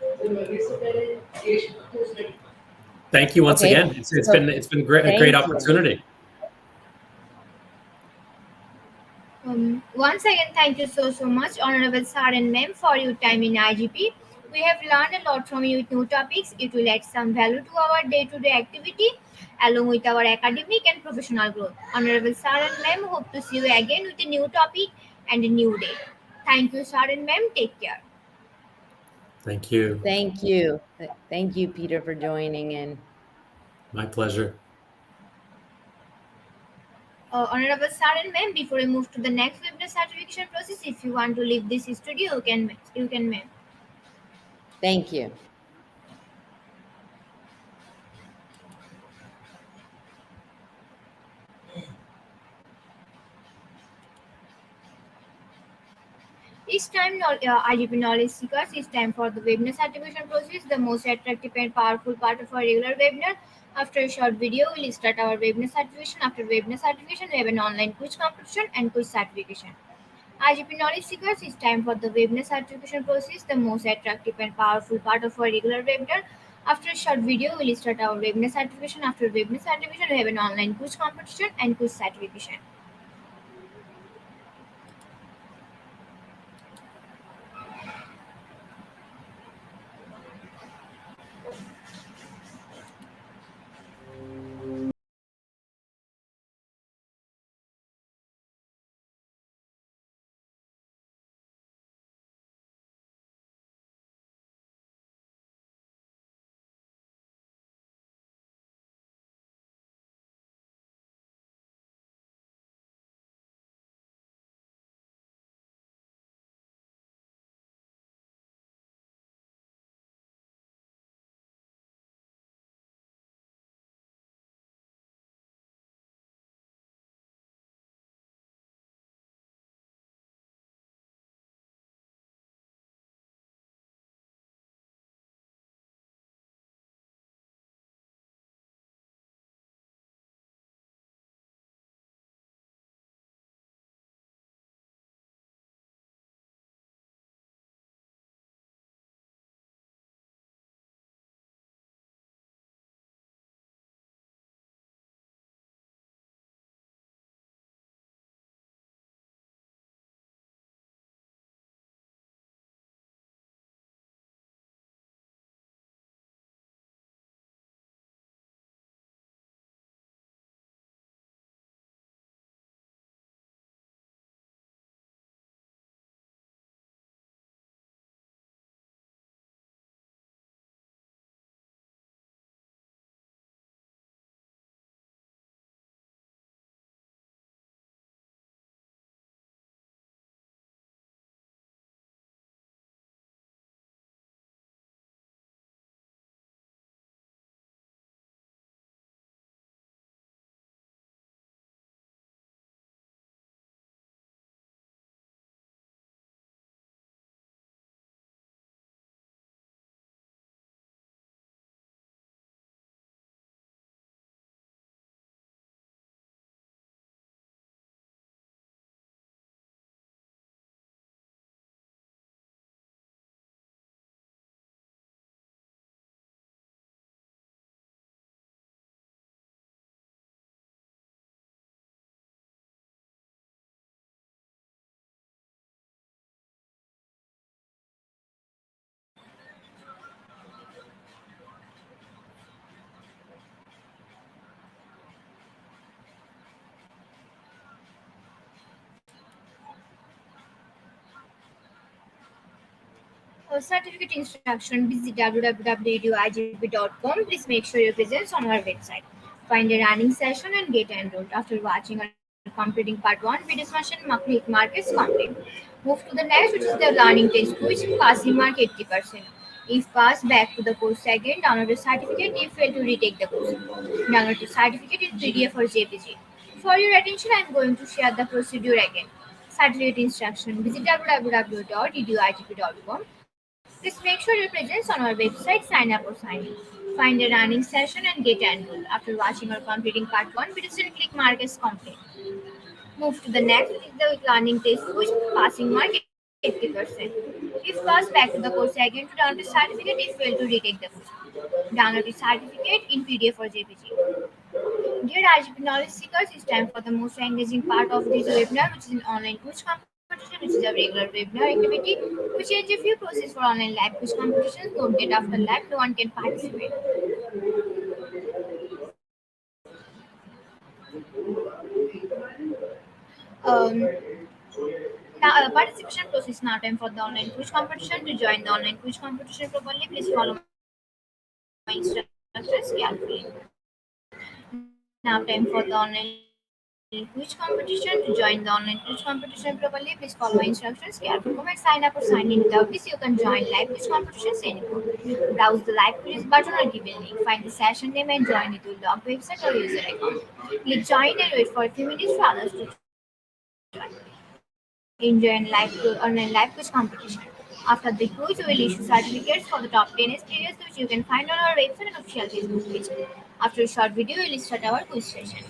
Thank you once Okay, again. It's so been great, a great thank you. opportunity. Once again, thank you so much, Honorable Sir and Ma'am, for your time in IGP. We have learned a lot from you with new topics. It will add some value to our day-to-day activity, along with our academic and professional growth. Honorable Sir and Ma'am, hope to see you again with a new topic and a new day. Thank you, Sir and Ma'am. Take care. Thank you. Thank you. Thank you, Peter, for joining in. My pleasure. Honorable Sir and Ma'am, before we move to the next webinar certification process, if you want to leave this studio, you can, ma'am. Thank you. It's time, IGP Knowledge Seekers, it's time for the webinar certification process, the most attractive and powerful part of our regular webinar. After a short video, we'll start our webinar certification. After webinar certification, we have an online quiz competition and quiz certification. IGP Knowledge Seekers, it's time for the webinar certification process, the most attractive and powerful part of our regular webinar. After a short video, we'll start our webinar certification. After webinar certification, we have an online quiz competition and quiz certification. Certificate instruction, visit www.igp.com. Please make sure your presence on our website. Find a running session and get enrolled. After watching or completing part 1, we discussion markets content. Move to the next, which is the learning test quiz. Passing mark 80%. If pass, back to the course again. Download the certificate. If fail to retake the course, download the certificate in PDF or JPG. For your attention, I am going to share the procedure again. Certificate instruction, visit www.eduigp.com. Please make sure your presence on our website, sign up or sign in. Find a running session and get enrolled. After watching or completing part 1, we just click mark as complete. Move to the next is the learning test which passing mark 80%. If passed, back to the course again to download the certificate if failed to retake the course. Download the certificate in PDF or JPG. Dear IGP Knowledge Seekers, it's time for the most engaging part of this webinar, which is an online quiz competition, which is a regular webinar activity. We change a few process for online live quiz competitions. Don't get after live, no one can participate. Um, Participation process now time for the online quiz competition. To join the online quiz competition properly, please follow my instructions carefully. Now time for the online quiz competition. To join the online quiz competition properly, please follow my instructions carefully. Comment, sign up or sign in. Without this, you can join live quiz competitions anymore. Browse the live quiz button or given link. Find the session name and join it with log website or user account. Click join and wait for a few minutes for others to join. Enjoy and online live quiz competition. After the quiz, we will issue certificates for the top 10 studios, which you can find on our website and official Facebook page. After a short video, we will start our quiz session.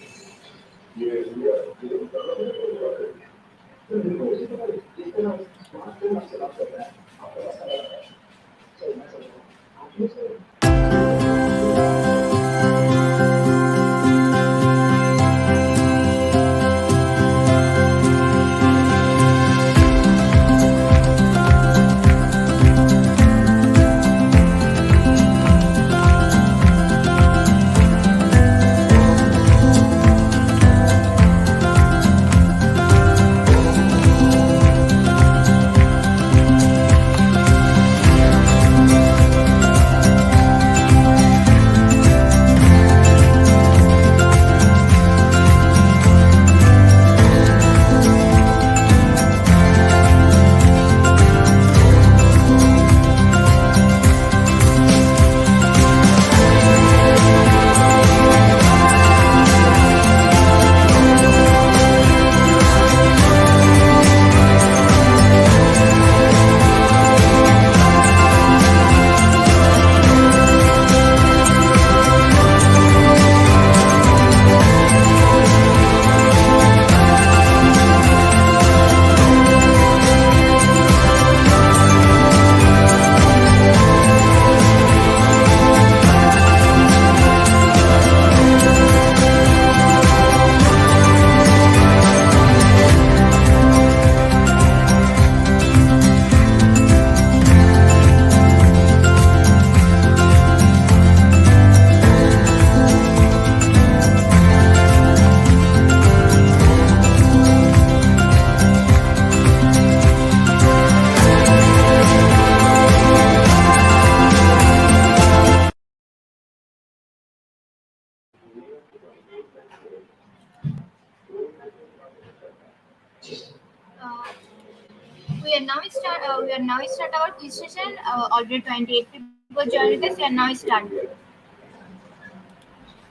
Uh, we are now start our quiz session. Already 28 people joined us. We are now start.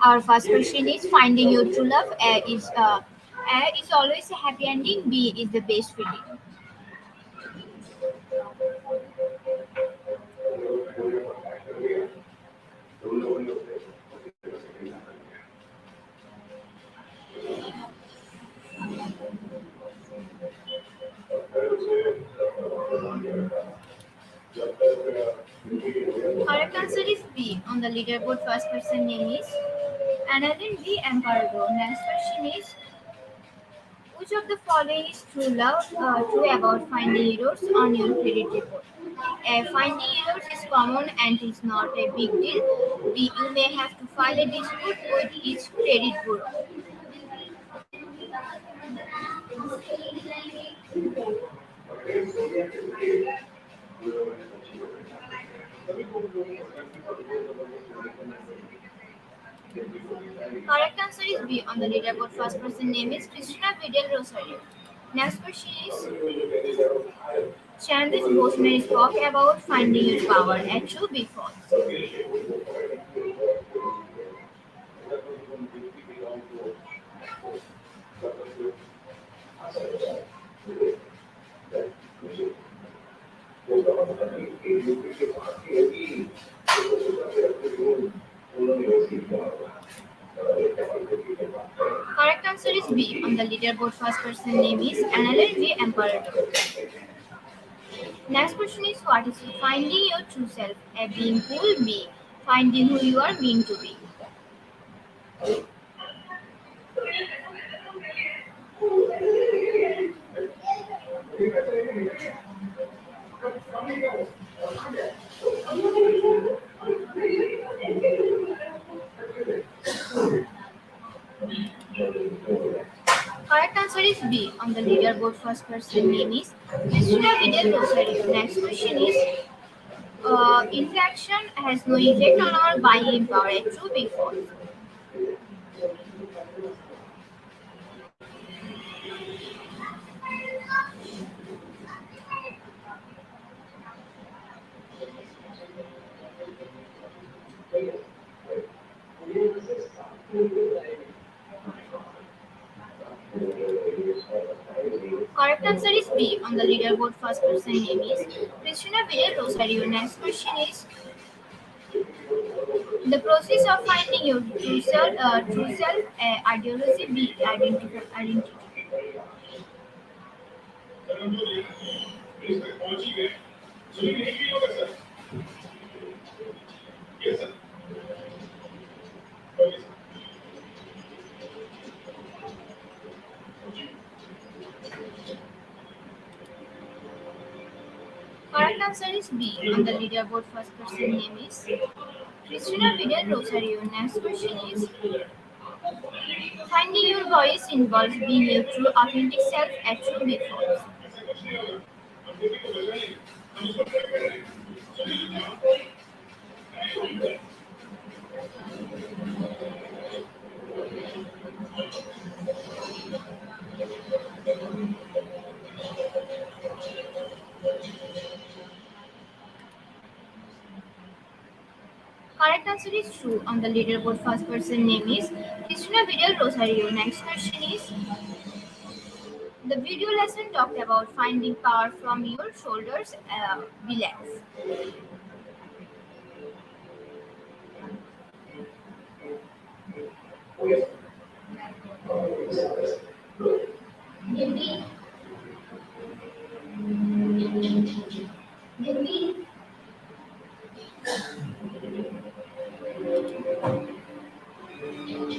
Our first question is finding your true love. A is always a happy ending. B is the best feeling. Correct answer is B. On the leaderboard, first person name is Annalyn B. Ampardo. Next question is which of the following is true about finding errors on your credit report? A. Finding errors is common and is not a big deal. B. You may have to file a dispute with each credit bureau. Correct answer is B. On the leaderboard, first person name is Christina Vidal Rosario. Next question is Chandris Bosman spoke about finding your power. A. True, B. False. leaderboard first person name is NLLV Emperor. Next question is what is finding your true self? A being cool, B. Finding who you are meant to be. Correct answer is B. On the leaderboard, first person name is Cristina Vidal Rosario. Next question is interaction has no effect on our buying power. A true, be false. Correct answer is B. On the leaderboard, first person name is Cristina Vidal Rosario. Next question is the process of finding your true self, ideology, B. Identity. Correct answer is B. On the leaderboard, first person name is Cristina Vidal Rosario. Next question is finding your voice involves being your true authentic self at true be false. Correct answer is true. On the leaderboard, first person name is Cristina Vidal Rosario. Next question is the video lesson talked about finding power from your shoulders. Relax.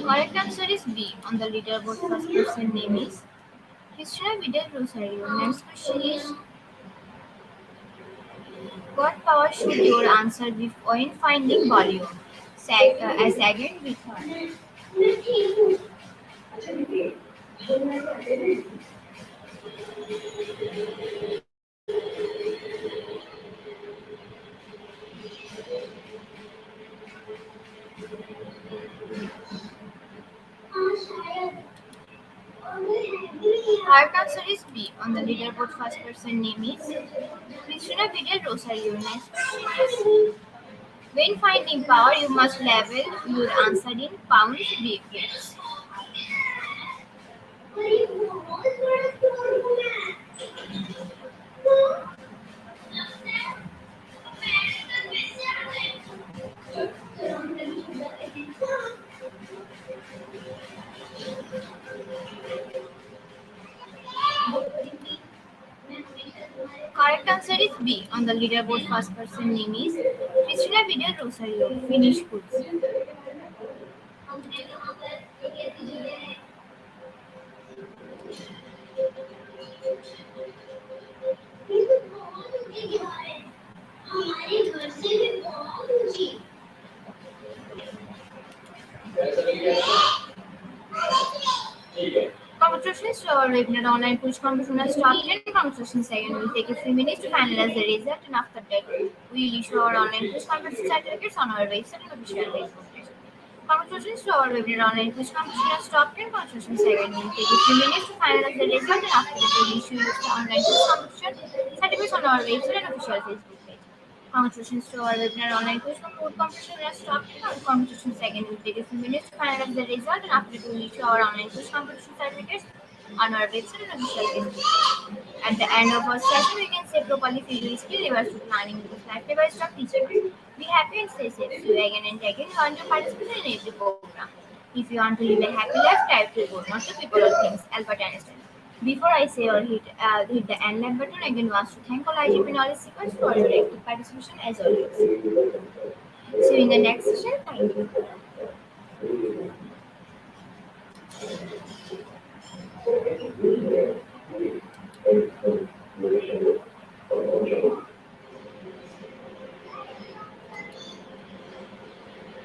Correct answer is B. On the leaderboard, first person name is Cristina Vidal Rosario. Next question is what power should your answer be when finding volume? A second, be third. Correct answer is B. On the leaderboard, first person name is Cristina Vidal Rosario. Next question is when finding power, you must level your answer in pounds, BPS. Correct answer is B. On the leaderboard, first person name is Cristina Vidal Rosario. Finish goods. Congratulations to our webinar online quiz competition has started. Congratulations again. We'll take a few minutes to finalize the result and after that we will issue our online quiz competition certificates on our website and official Facebook page. Congratulations to our webinar online quiz competition has started. Congratulations again. We'll take a few minutes to finalize the result and after that we will issue the online quiz competition certificates on our website and official Facebook page. Congratulations to our webinar online quiz competition has started. Congratulations again. We'll take a few minutes to finalize the result and after that we will issue our online quiz competition certificates on our website and official Facebook. At the end of our session, we can say properly figure skill reverse to planning with life device of teacher. Be happy and stay safe. See you again and again. Learn to participate in every program. If you want to live a happy life, type to good, not to people or things. Albert Einstein. Before I say or hit the end like button, again wants to thank all IGP knowledge seekers for your active participation as always. See you in the next session. Thank you.